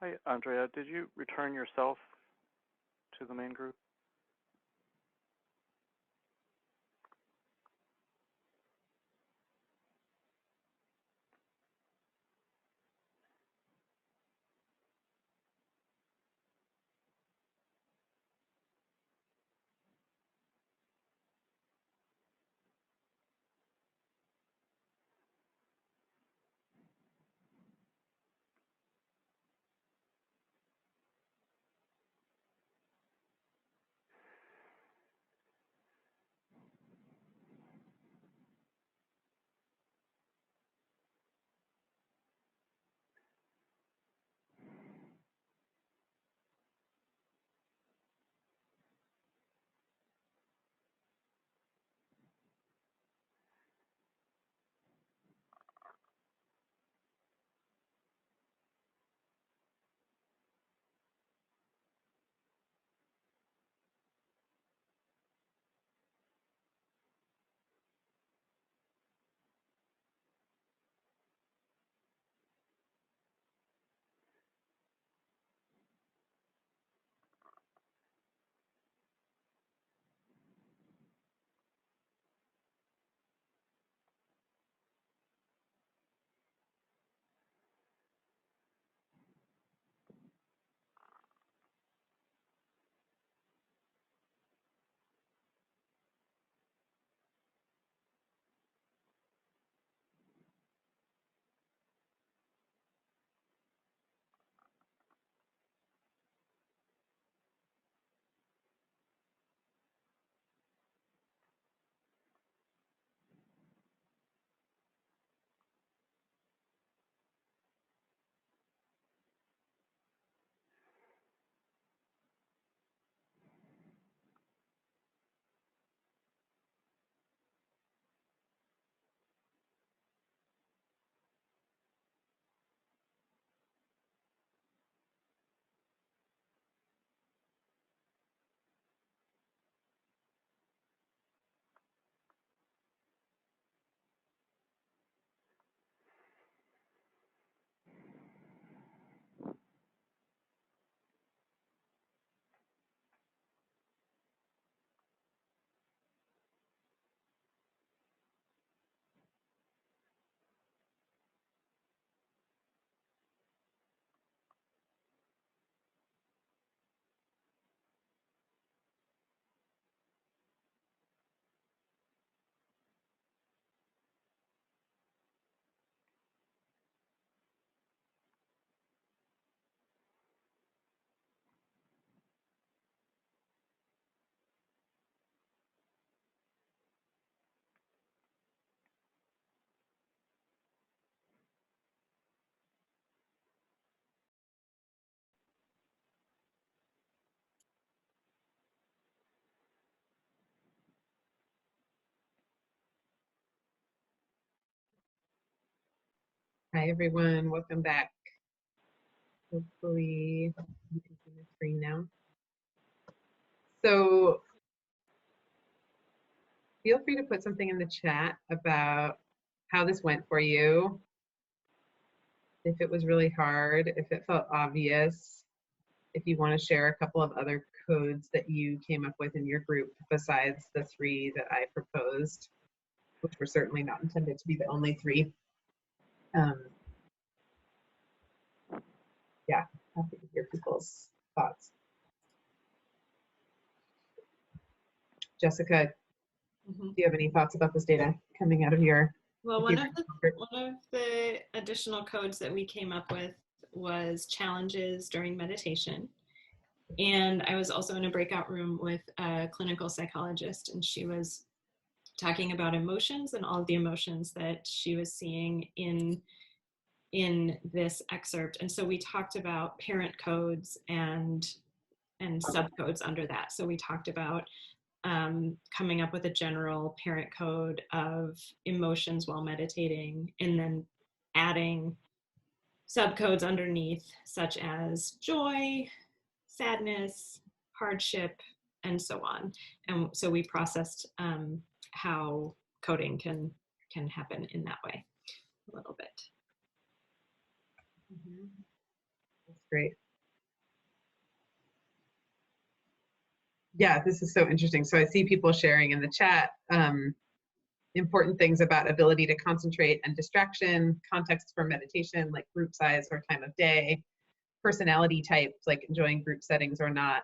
Hi, Andrea. Did you return yourself to the main group? Hi, everyone. Welcome back. Hopefully you can see my screen now. So feel free to put something in the chat about how this went for you. If it was really hard, if it felt obvious, if you want to share a couple of other codes that you came up with in your group besides the 3 that I proposed, which were certainly not intended to be the only 3. Yeah, happy to hear people's thoughts. Jessica, do you have any thoughts about this data coming out of your? Well, one of the additional codes that we came up with was challenges during meditation. And I was also in a breakout room with a clinical psychologist, and she was talking about emotions and all of the emotions that she was seeing in this excerpt. And so we talked about parent codes and subcodes under that. So we talked about coming up with a general parent code of emotions while meditating, and then adding subcodes underneath, such as joy, sadness, hardship, and so on. And so we processed how coding can happen in that way a little bit. That's great. Yeah, this is so interesting. So I see people sharing in the chat important things about ability to concentrate and distraction, context for meditation, like group size or time of day, personality types, like enjoying group settings or not.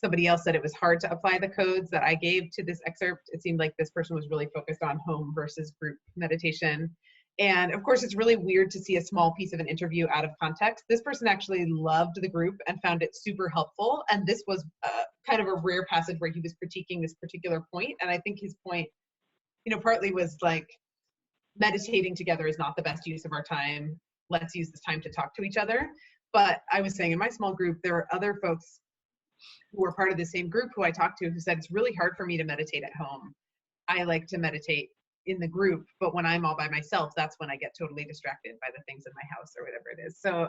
Somebody else said it was hard to apply the codes that I gave to this excerpt. It seemed like this person was really focused on home versus group meditation. And of course, it's really weird to see a small piece of an interview out of context. This person actually loved the group and found it super helpful. And this was kind of a rare passage where he was critiquing this particular point. And I think his point, you know, partly was like, meditating together is not the best use of our time. Let's use this time to talk to each other. But I was saying in my small group, there are other folks who were part of the same group who I talked to who said, it's really hard for me to meditate at home. I like to meditate in the group, but when I'm all by myself, that's when I get totally distracted by the things in my house or whatever it is. So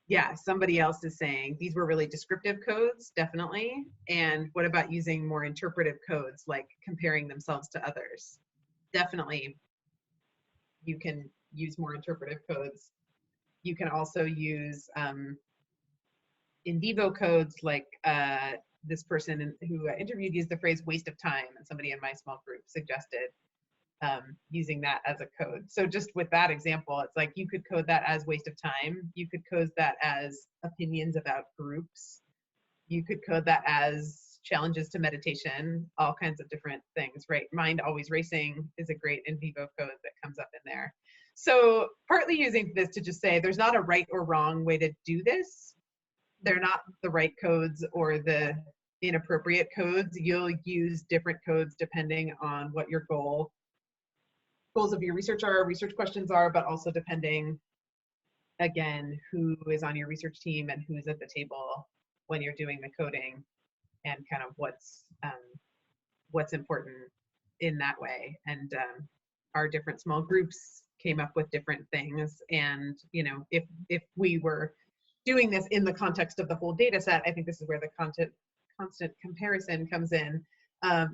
yeah, somebody else is saying these were really descriptive codes, definitely. And what about using more interpretive codes, like comparing themselves to others? Definitely, you can use more interpretive codes. You can also use in vivo codes, like this person who I interviewed used the phrase waste of time, and somebody in my small group suggested using that as a code. So just with that example, it's like you could code that as waste of time. You could code that as opinions about groups. You could code that as challenges to meditation, all kinds of different things, right? Mind always racing is a great in vivo code that comes up in there. So partly using this to just say there's not a right or wrong way to do this. They're not the right codes or the inappropriate codes. You'll use different codes depending on what your goals of your research are, research questions are, but also depending, again, who is on your research team and who's at the table when you're doing the coding, and kind of what's important in that way. And our different small groups came up with different things. And you know, if we were doing this in the context of the whole data set, I think this is where the constant comparison comes in.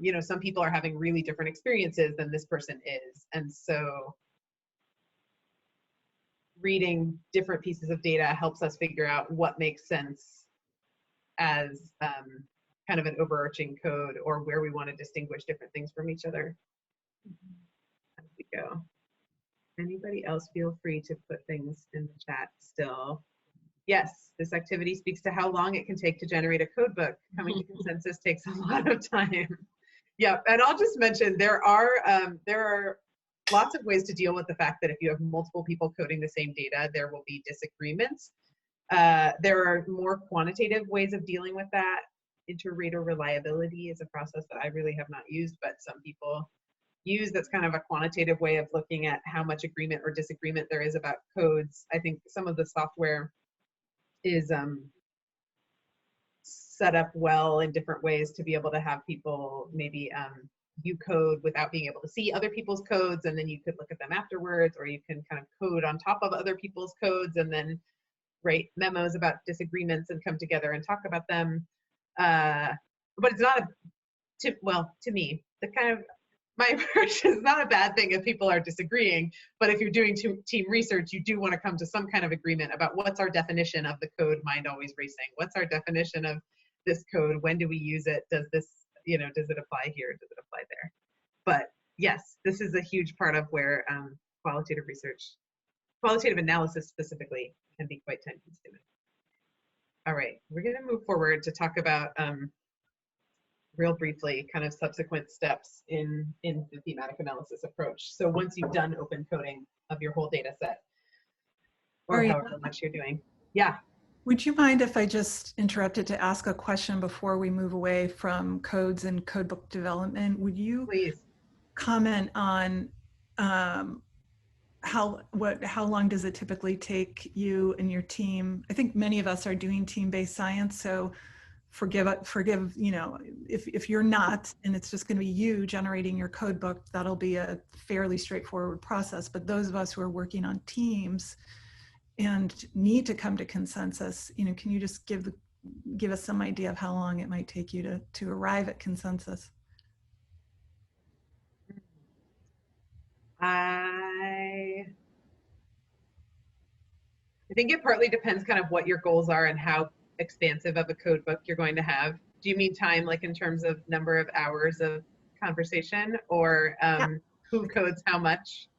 You know, some people are having really different experiences than this person is. And so reading different pieces of data helps us figure out what makes sense as kind of an overarching code, or where we want to distinguish different things from each other. As we go. Anybody else feel free to put things in the chat still. Yes, this activity speaks to how long it can take to generate a code book. Coming to consensus takes a lot of time. Yeah, and I'll just mention there are lots of ways to deal with the fact that if you have multiple people coding the same data, there will be disagreements. There are more quantitative ways of dealing with that. Inter-rater reliability is a process that I really have not used, but some people use. That's kind of a quantitative way of looking at how much agreement or disagreement there is about codes. I think some of the software is set up well in different ways to be able to have people maybe view code without being able to see other people's codes, and then you could look at them afterwards, or you can kind of code on top of other people's codes and then write memos about disagreements and come together and talk about them. But it's not to me, the kind of, my approach is not a bad thing if people are disagreeing, but if you're doing team research, you do want to come to some kind of agreement about what's our definition of the code mind always racing? What's our definition of this code? When do we use it? Does this, you know, does it apply here? Does it apply there? But yes, this is a huge part of where qualitative research, qualitative analysis specifically, can be quite time consuming. All right, we're going to move forward to talk about real briefly kind of subsequent steps in the thematic analysis approach. So once you've done open coding of your whole data set, or Ariana, however much you're doing. Yeah. would you mind if I just interrupted to ask a question before we move away from codes and codebook development? Would you Please comment on how long does it typically take you and your team? I think many of us are doing team-based science, so forgive, you know, if you're not, and it's just going to be you generating your code book, that'll be a fairly straightforward process. But those of us who are working on teams and need to come to consensus, you know, can you just give us some idea of how long it might take you to arrive at consensus? I think it partly depends kind of what your goals are and how expansive of a code book you're going to have. Do you mean time, like in terms of number of hours of conversation, or who codes how much?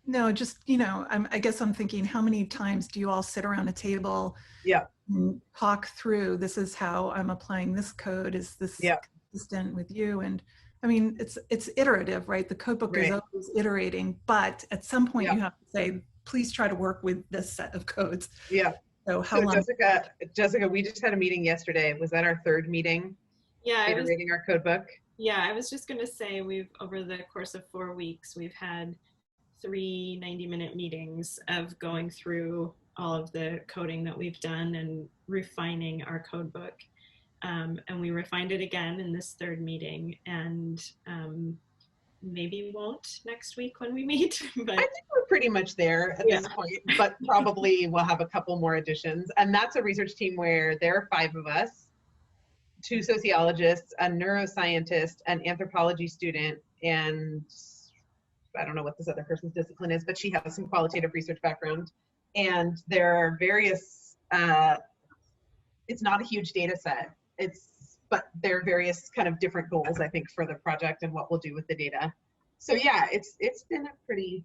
No, just, I guess I'm thinking, how many times do you all sit around a table Yeah, and talk through, this is how I'm applying this code, is this yeah, consistent with you? And I mean, it's iterative, right? The code book is right. always iterating, but at some point Yeah, you have to say, please try to work with this set of codes. yeah. So how So long? Jessica, we just had a meeting yesterday. Was that our third meeting? Yeah, Iterating our code book? Yeah, I was just going to say over the course of 4 weeks, we've had 3 90-minute meetings of going through all of the coding that we've done and refining our code book. And we refined it again in this third meeting, and maybe won't next week when we meet. But I think we're pretty much there at this point, but probably we'll have a couple more additions. And that's a research team where there are 5 of us, 2 sociologists, a neuroscientist, an anthropology student, and I don't know what this other person's discipline is, but she has some qualitative research background. And there are various, it's not a huge data set, but there are various kind of different goals, I think, for the project and what we'll do with the data. So yeah, it's been a pretty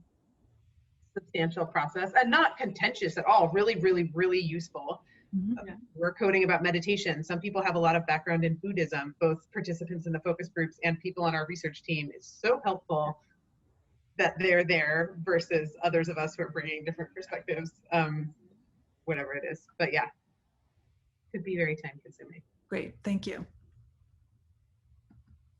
substantial process and not contentious at all, really, really, really useful. Mhm. We're coding about meditation. Some people have a lot of background in Buddhism, both participants in the focus groups and people on our research team. It's so helpful that they're there versus others of us who are bringing different perspectives, whatever it is. But yeah, could be very time consuming. Great, thank you.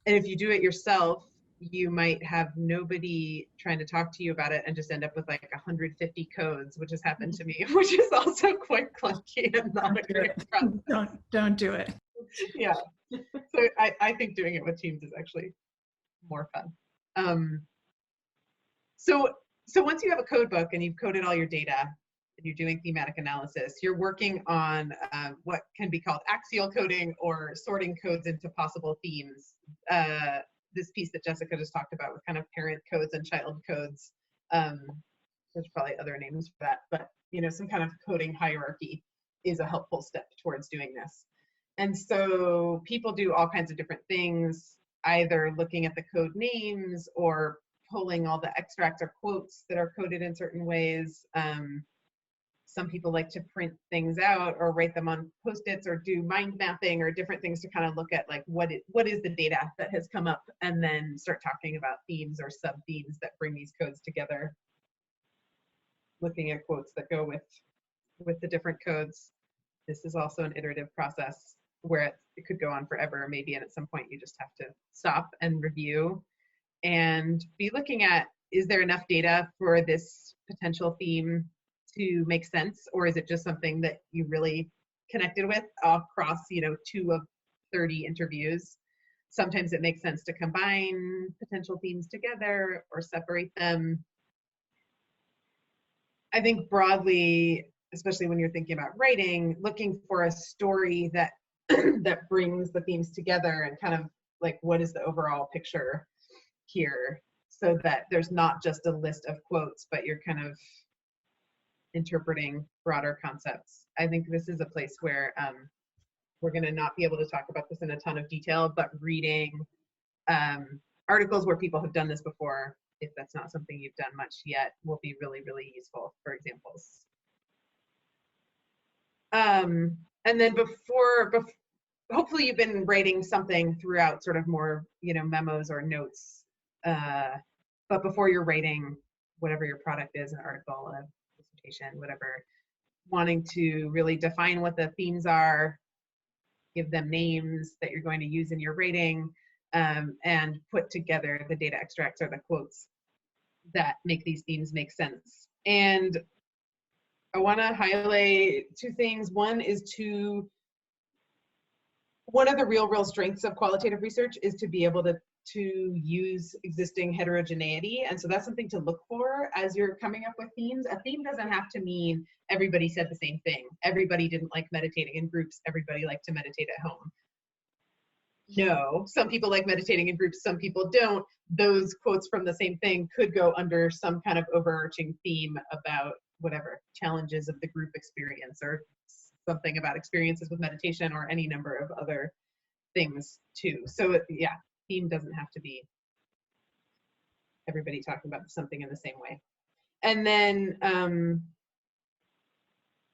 And if you do it yourself, you might have nobody trying to talk to you about it and just end up with like 150 codes, which has happened to me, which is also quite clunky and not a great process. Don't do it. Yeah. So I think doing it with teams is actually more fun. So once you have a code book and you've coded all your data and you're doing thematic analysis, you're working on what can be called axial coding, or sorting codes into possible themes. This piece that Jessica just talked about with kind of parent codes and child codes. There's probably other names for that, but some kind of coding hierarchy is a helpful step towards doing this. And so people do all kinds of different things, either looking at the code names or pulling all the extracts or quotes that are coded in certain ways. Some people like to print things out or write them on Post-its or do mind mapping or different things to kind of look at like what is the data that has come up, and then start talking about themes or sub-themes that bring these codes together. Looking at quotes that go with the different codes. This is also an iterative process where it could go on forever maybe, and at some point you just have to stop and review and be looking at, is there enough data for this potential theme to make sense, or is it just something that you really connected with across 2 of 30 interviews? Sometimes it makes sense to combine potential themes together or separate them. I think broadly, especially when you're thinking about writing, looking for a story that that brings the themes together and kind of like, what is the overall picture here, so that there's not just a list of quotes, but you're kind of interpreting broader concepts. I think this is a place where we're going to not be able to talk about this in a ton of detail, but reading articles where people have done this before, if that's not something you've done much yet, will be really, really useful for examples. And then hopefully you've been writing something throughout, sort of more, memos or notes. But before you're writing whatever your product is, an article, a presentation, whatever, wanting to really define what the themes are, give them names that you're going to use in your rating, and put together the data extracts or the quotes that make these themes make sense. And I want to highlight 2 things. One of the real strengths of qualitative research is to be able to use existing heterogeneity. And so that's something to look for as you're coming up with themes. A theme doesn't have to mean everybody said the same thing. Everybody didn't like meditating in groups. Everybody liked to meditate at home. No, some people like meditating in groups, some people don't. Those quotes from the same thing could go under some kind of overarching theme about whatever, challenges of the group experience, or something about experiences with meditation, or any number of other things too. So yeah, theme doesn't have to be everybody talking about something in the same way. And then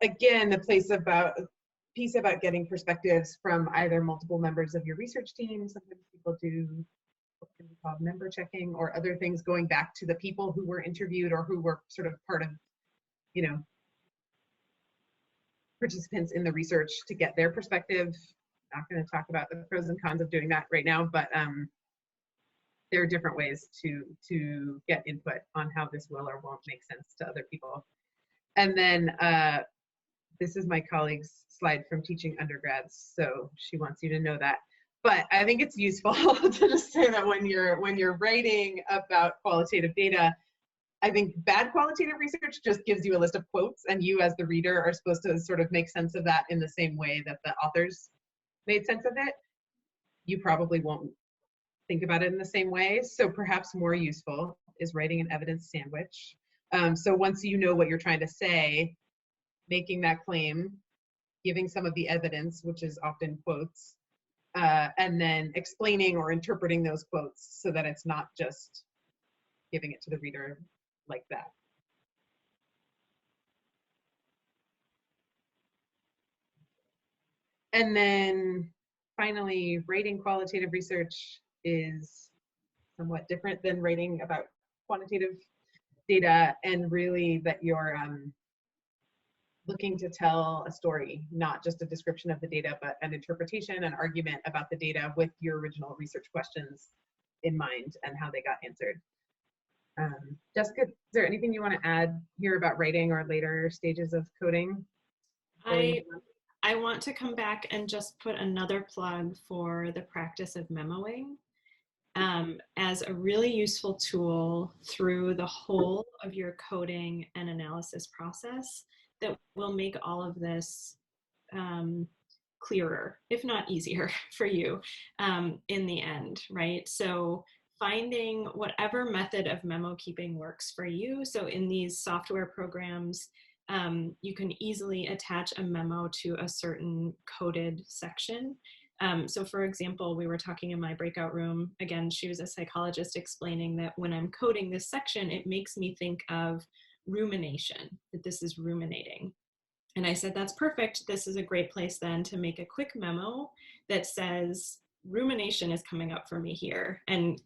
again, the piece about getting perspectives from either multiple members of your research team. Sometimes people do what can be called member checking, or other things going back to the people who were interviewed or who were sort of part of, you know, participants in the research to get their perspective. Not going to talk about the pros and cons of doing that right now, but there are different ways to get input on how this will or won't make sense to other people. And then this is my colleague's slide from teaching undergrads, so she wants you to know that. But I think it's useful to just say that when you're writing about qualitative data, I think bad qualitative research just gives you a list of quotes, and you as the reader are supposed to sort of make sense of that in the same way that the authors made sense of it. You probably won't think about it in the same way. So perhaps more useful is writing an evidence sandwich. So once you know what you're trying to say, making that claim, giving some of the evidence, which is often quotes, and then explaining or interpreting those quotes so that it's not just giving it to the reader like that. And then finally, writing qualitative research is somewhat different than writing about quantitative data, and really that you're looking to tell a story, not just a description of the data, but an interpretation, an argument about the data with your original research questions in mind and how they got answered. Jessica, is there anything you want to add here about writing or later stages of coding? I want to come back and just put another plug for the practice of memoing as a really useful tool through the whole of your coding and analysis process that will make all of this clearer, if not easier for you in the end, right? So finding whatever method of memo keeping works for you. So in these software programs, you can easily attach a memo to a certain coded section. So for example, we were talking in my breakout room, again, she was a psychologist explaining that when I'm coding this section, it makes me think of rumination, that this is ruminating. And I said, that's perfect. This is a great place then to make a quick memo that says, rumination is coming up for me here, and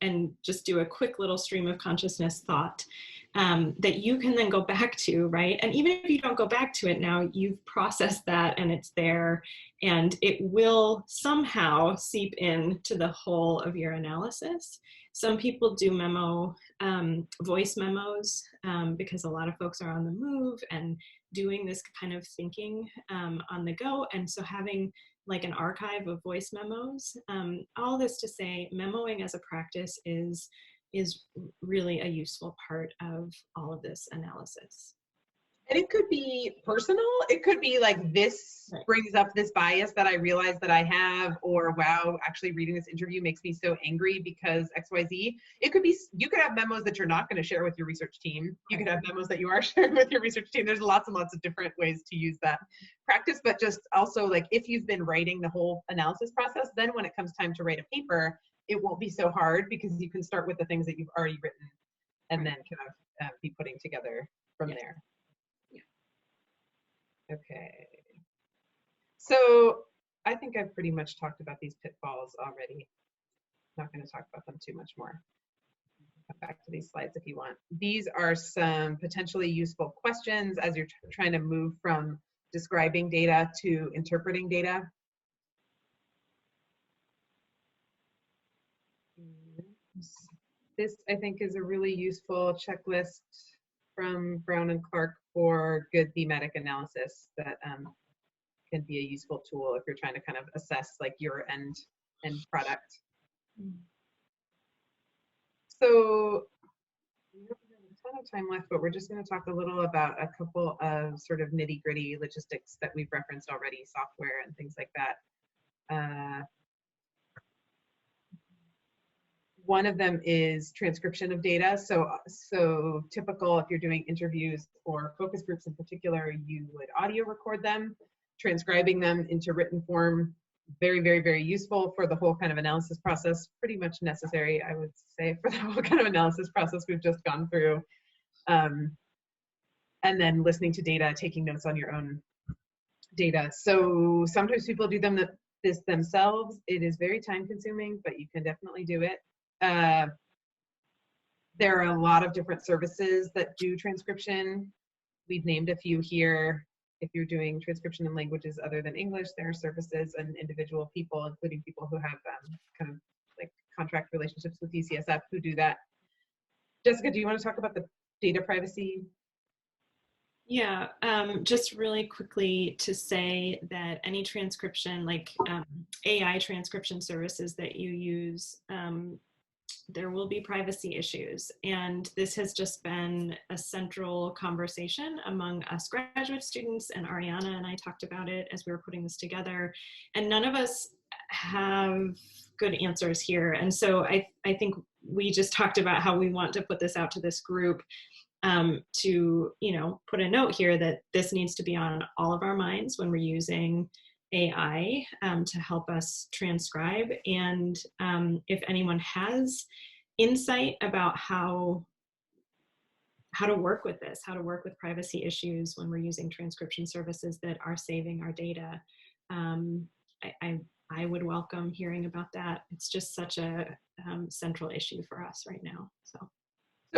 just do a quick little stream of consciousness thought that you can then go back to, right? And even if you don't go back to it now, you've processed that and it's there, and it will somehow seep into the whole of your analysis. Some people do voice memos because a lot of folks are on the move and doing this kind of thinking on the go. And so having like an archive of voice memos, all this to say, memoing as a practice is really a useful part of all of this analysis. And it could be personal. It could be like, this brings up this bias that I realize that I have, or wow, actually reading this interview makes me so angry because XYZ. It could be, you could have memos that you're not going to share with your research team. You could have memos that you are sharing with your research team. There's lots and lots of different ways to use that practice, but just also like if you've been writing the whole analysis process, then when it comes time to write a paper, it won't be so hard because you can start with the things that you've already written and then kind of be putting together from there. Okay, so I think I've pretty much talked about these pitfalls already. Not going to talk about them too much more. Come back to these slides if you want. These are some potentially useful questions as you're trying to move from describing data to interpreting data. This, I think, is a really useful checklist from Brown and Clark for good thematic analysis that can be a useful tool if you're trying to kind of assess like your end product. So we don't have a ton of time left, but we're just going to talk a little about a couple of sort of nitty-gritty logistics that we've referenced already, software and things like that. One of them is transcription of data. So typical, if you're doing interviews or focus groups in particular, you would audio record them, transcribing them into written form. Very, very, very useful for the whole kind of analysis process. Pretty much necessary, I would say, for the whole kind of analysis process we've just gone through. And then listening to data, taking notes on your own data. So sometimes people do this themselves. It is very time consuming, but you can definitely do it. There are a lot of different services that do transcription. We've named a few here. If you're doing transcription in languages other than English, there are services and individual people, including people who have kind of like contract relationships with UCSF who do that. Jessica, do you want to talk about the data privacy? Yeah, just really quickly to say that any transcription, like AI transcription services that you use, there will be privacy issues. And this has just been a central conversation among us graduate students, and Ariana and I talked about it as we were putting this together. And none of us have good answers here. And so I think we just talked about how we want to put this out to this group to, put a note here that this needs to be on all of our minds when we're using AI to help us transcribe. And if anyone has insight about how to work with this, how to work with privacy issues when we're using transcription services that are saving our data, I would welcome hearing about that. It's just such a central issue for us right now. So,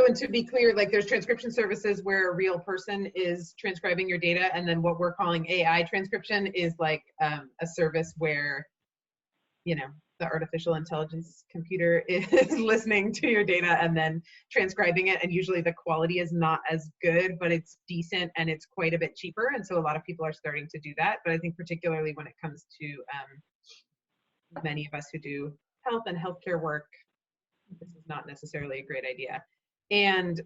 and to be clear, like there's transcription services where a real person is transcribing your data, and then what we're calling AI transcription is like a service where, the artificial intelligence computer is listening to your data and then transcribing it. And usually the quality is not as good, but it's decent and it's quite a bit cheaper. And so a lot of people are starting to do that. But I think particularly when it comes to many of us who do health and healthcare work, this is not necessarily a great idea. And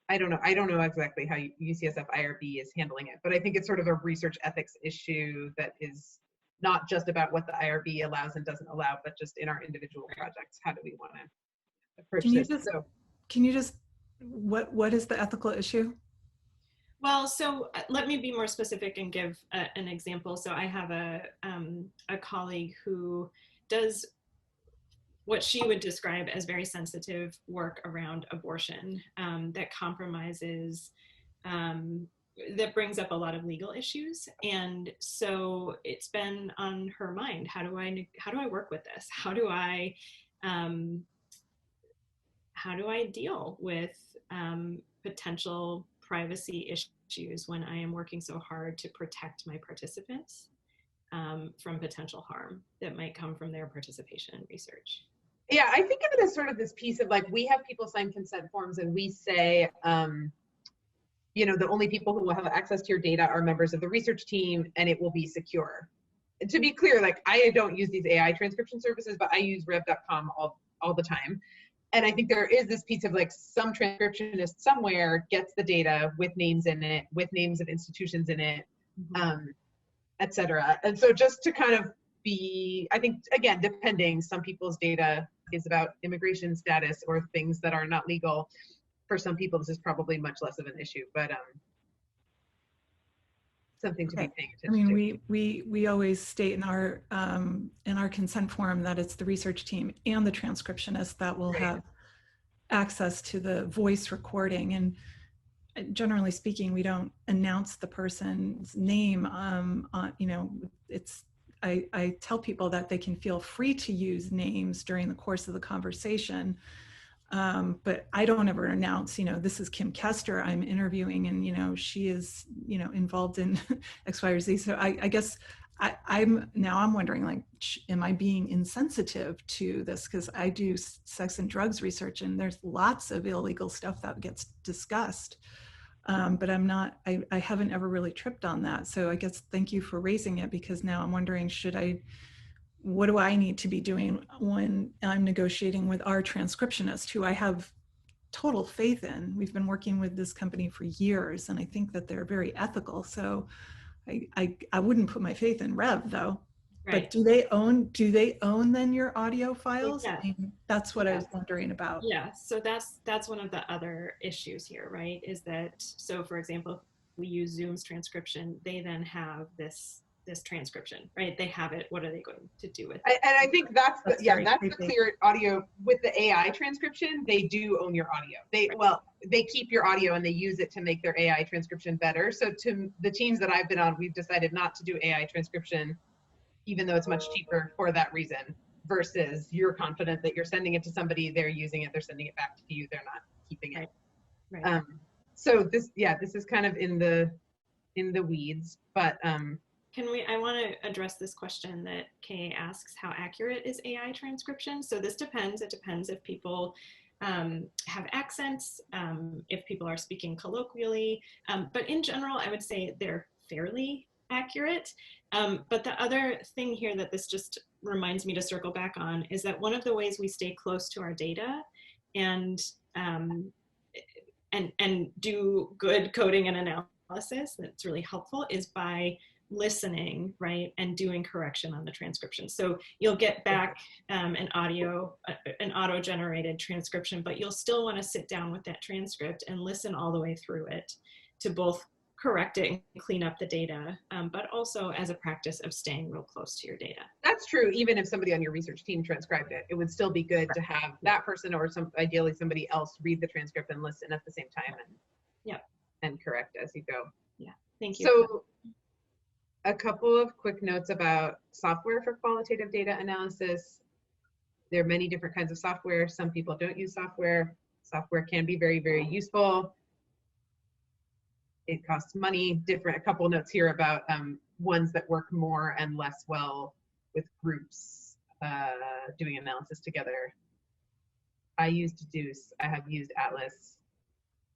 I don't know exactly how UCSF IRB is handling it, but I think it's sort of a research ethics issue that is not just about what the IRB allows and doesn't allow, but just in our individual projects, how do we want to approach this? Can you just, what is the ethical issue? Well, so let me be more specific and give an example. So I have a colleague who does what she would describe as very sensitive work around abortion that compromises, that brings up a lot of legal issues. And so it's been on her mind. How do I work with this? How do I deal with potential privacy issues when I am working so hard to protect my participants from potential harm that might come from their participation in research? Yeah, I think of it as sort of this piece of like, we have people sign consent forms and we say, the only people who will have access to your data are members of the research team and it will be secure. And to be clear, like I don't use these AI transcription services, but I use rev.com all the time. And I think there is this piece of like some transcriptionist somewhere gets the data with names in it, with names of institutions in it, et cetera. And so just to kind of be, I think, again, depending, some people's data is about immigration status or things that are not legal. For some people, this is probably much less of an issue, but something to be paying attention to. We always state in our consent form that it's the research team and the transcriptionist that will have access to the voice recording. And generally speaking, we don't announce the person's name. I tell people that they can feel free to use names during the course of the conversation. But I don't ever announce, this is Kim Kester I'm interviewing and, she is, involved in X, Y, or Z. So I guess I'm wondering, like, am I being insensitive to this? Because I do sex and drugs research and there's lots of illegal stuff that gets discussed. But I haven't ever really tripped on that. So I guess thank you for raising it, because now I'm wondering, what do I need to be doing when I'm negotiating with our transcriptionist, who I have total faith in. We've been working with this company for years, and I think that they're very ethical. So I wouldn't put my faith in Rev, though. But do they own then your audio files? Yeah. I mean, that's what I Yeah. was wondering about. Yeah, so that's one of the other issues here, right? Is that, so for example, if we use Zoom's transcription, they then have this transcription, right? They have it. What are they going to do with it? And I think that's the creepy. clear audio. With the AI transcription, they do own your audio. They keep your audio and they use it to make their AI transcription better. So to the teams that I've been on, we've decided not to do AI transcription, even though it's much cheaper for that reason, versus you're confident that you're sending it to somebody, they're using it, they're sending it back to you, they're not keeping it. Right. So this is kind of in the weeds, but I want to address this question that Kay asks, how accurate is AI transcription? So this depends. It depends if people have accents, if people are speaking colloquially, but in general, I would say they're fairly accurate. But the other thing here that this just reminds me to circle back on is that one of the ways we stay close to our data and do good coding and analysis that's really helpful is by listening, right, and doing correction on the transcription. So you'll get back an auto-generated transcription, but you'll still want to sit down with that transcript and listen all the way through it to both correct it and clean up the data, but also as a practice of staying real close to your data. That's true. Even if somebody on your research team transcribed it, it would still be good to have that person or ideally somebody else read the transcript and listen at the same time and correct as you go. Yeah, thank you. So a couple of quick notes about software for qualitative data analysis. There are many different kinds of software. Some people don't use software. Software can be very, very useful. It costs money. A couple notes here about ones that work more and less well with groups doing analysis together. I use Deduce. I have used Atlas.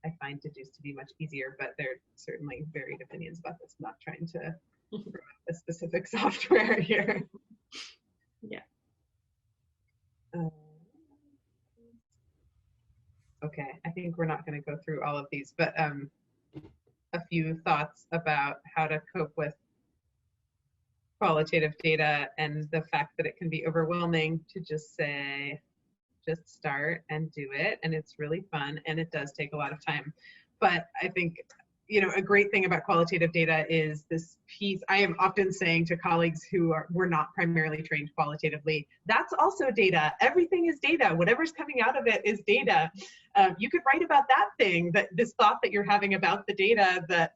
I find Deduce to be much easier, but there are certainly varied opinions about this. I'm not trying to promote a specific software here. Yeah. Okay, I think we're not going to go through all of these, but a few thoughts about how to cope with qualitative data and the fact that it can be overwhelming to just say, just start and do it. And it's really fun and it does take a lot of time. But I think, a great thing about qualitative data is this piece. I am often saying to colleagues who were not primarily trained qualitatively, that's also data. Everything is data. Whatever's coming out of it is data. You could write about that thing, this thought that you're having about the data that,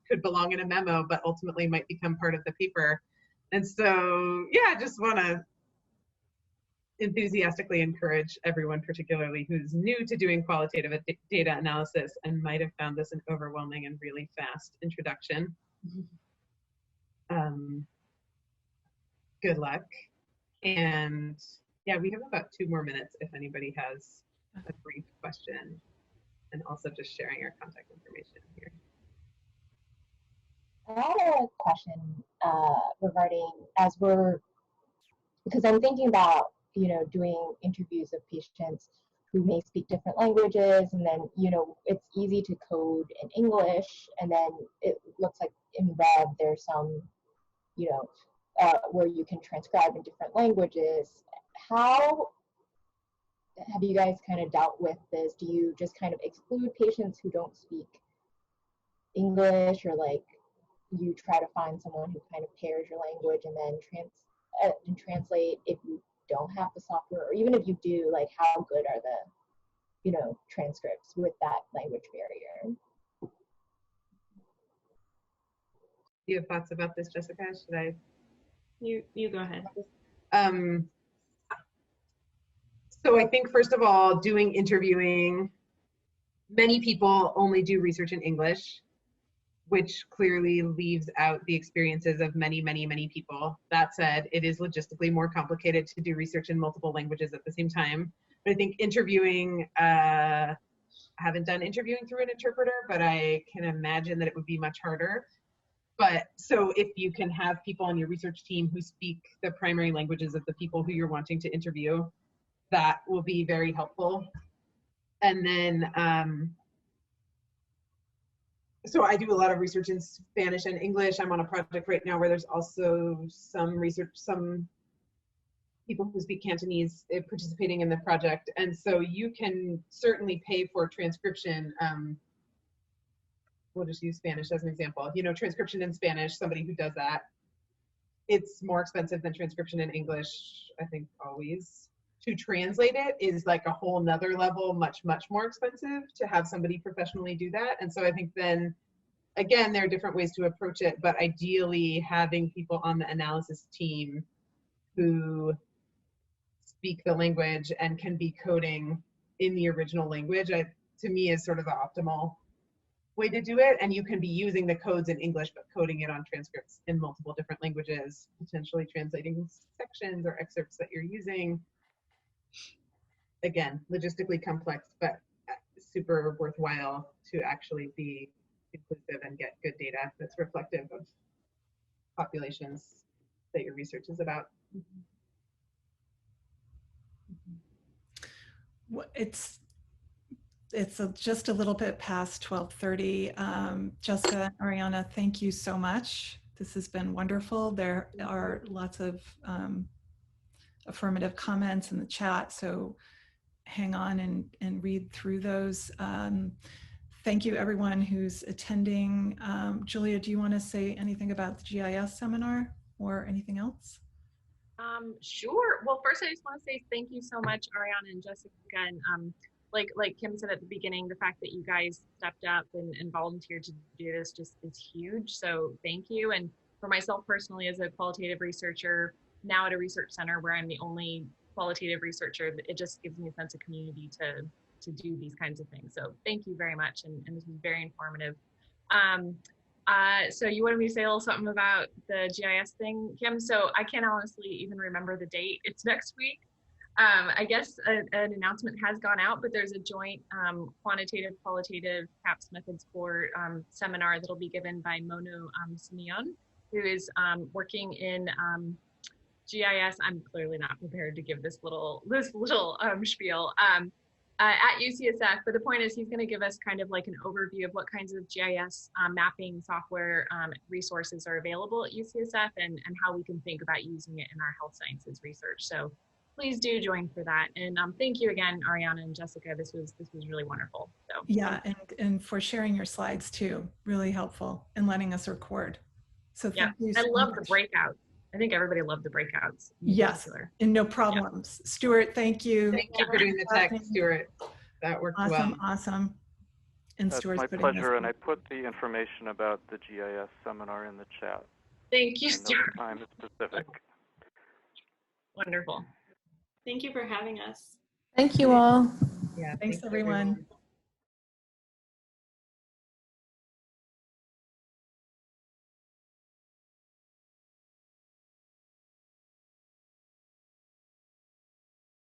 could belong in a memo, but ultimately might become part of the paper. And so, yeah, I just want to enthusiastically encourage everyone, particularly who's new to doing qualitative data analysis and might have found this an overwhelming and really fast introduction. Good luck. And yeah, we have about 2 more minutes if anybody has a brief question, and also just sharing our contact information here. I had a question regarding because I'm thinking about, doing interviews of patients who may speak different languages, and then, it's easy to code in English, and then it looks like in red there's some, where you can transcribe in different languages. How have you guys kind of dealt with this? Do you just kind of exclude patients who don't speak English, or like you try to find someone who kind of pairs your language and then translate if you don't have the software, or even if you do, like how good are the transcripts with that language barrier? Do you have thoughts about this, Jessica? Should I? You go ahead. So I think, first of all, doing interviewing, many people only do research in English, which clearly leaves out the experiences of many, many, many people. That said, it is logistically more complicated to do research in multiple languages at the same time. But I think interviewing, I haven't done interviewing through an interpreter, but I can imagine that it would be much harder. But so if you can have people on your research team who speak the primary languages of the people who you're wanting to interview, that will be very helpful. And then so I do a lot of research in Spanish and English. I'm on a project right now where there's also some research, some people who speak Cantonese participating in the project. And so you can certainly pay for transcription. We'll just use Spanish as an example. You know, transcription in Spanish, somebody who does that, it's more expensive than transcription in English, I think, always. To translate it is like a whole nother level, much, much more expensive to have somebody professionally do that. And so I think then, again, there are different ways to approach it, but ideally having people on the analysis team who speak the language and can be coding in the original language, to me is sort of the optimal way to do it. And you can be using the codes in English, but coding it on transcripts in multiple different languages, potentially translating sections or excerpts that you're using. Again, logistically complex, but super worthwhile to actually be inclusive and get good data that's reflective of populations that your research is about. Well, it's just a little bit past 12:30. Jessica, Ariana, thank you so much. This has been wonderful. There are lots of affirmative comments in the chat, so hang on and read through those. Thank you everyone who's attending. Julia, do you want to say anything about the GIS seminar or anything else? Sure. Well, first I just want to say thank you so much, Ariana and Jessica. And like Kim said at the beginning, the fact that you guys stepped up and volunteered to do this just is huge. So thank you. And for myself personally, as a qualitative researcher, now at a research center where I'm the only qualitative researcher, it just gives me a sense of community to do these kinds of things. So thank you very much. And this was very informative. So you wanted me to say a little something about the GIS thing, Kim? So I can't honestly even remember the date. It's next week. I guess an announcement has gone out, but there's a joint quantitative, qualitative CAPS methods for seminar that'll be given by Monu Simeon, who is working in GIS. I'm clearly not prepared to give this little spiel at UCSF, but the point is he's going to give us kind of like an overview of what kinds of GIS mapping software resources are available at UCSF and how we can think about using it in our health sciences research. So please do join for that. And thank you again, Ariana and Jessica. This was really wonderful. So yeah, and for sharing your slides too, really helpful, and letting us record. So yeah, thank you I so love much. the breakouts. I think everybody loved the breakouts. Yes, and no problems. Yeah. Stuart, thank you. Thank you for doing the text, Stuart. That worked well. Awesome. And that's Stuart's my pleasure, and I put the information about the GIS seminar in the chat. Thank you, Stuart. Time is specific. Wonderful. Thank you for having us. Thank you all. Yeah, thanks everyone.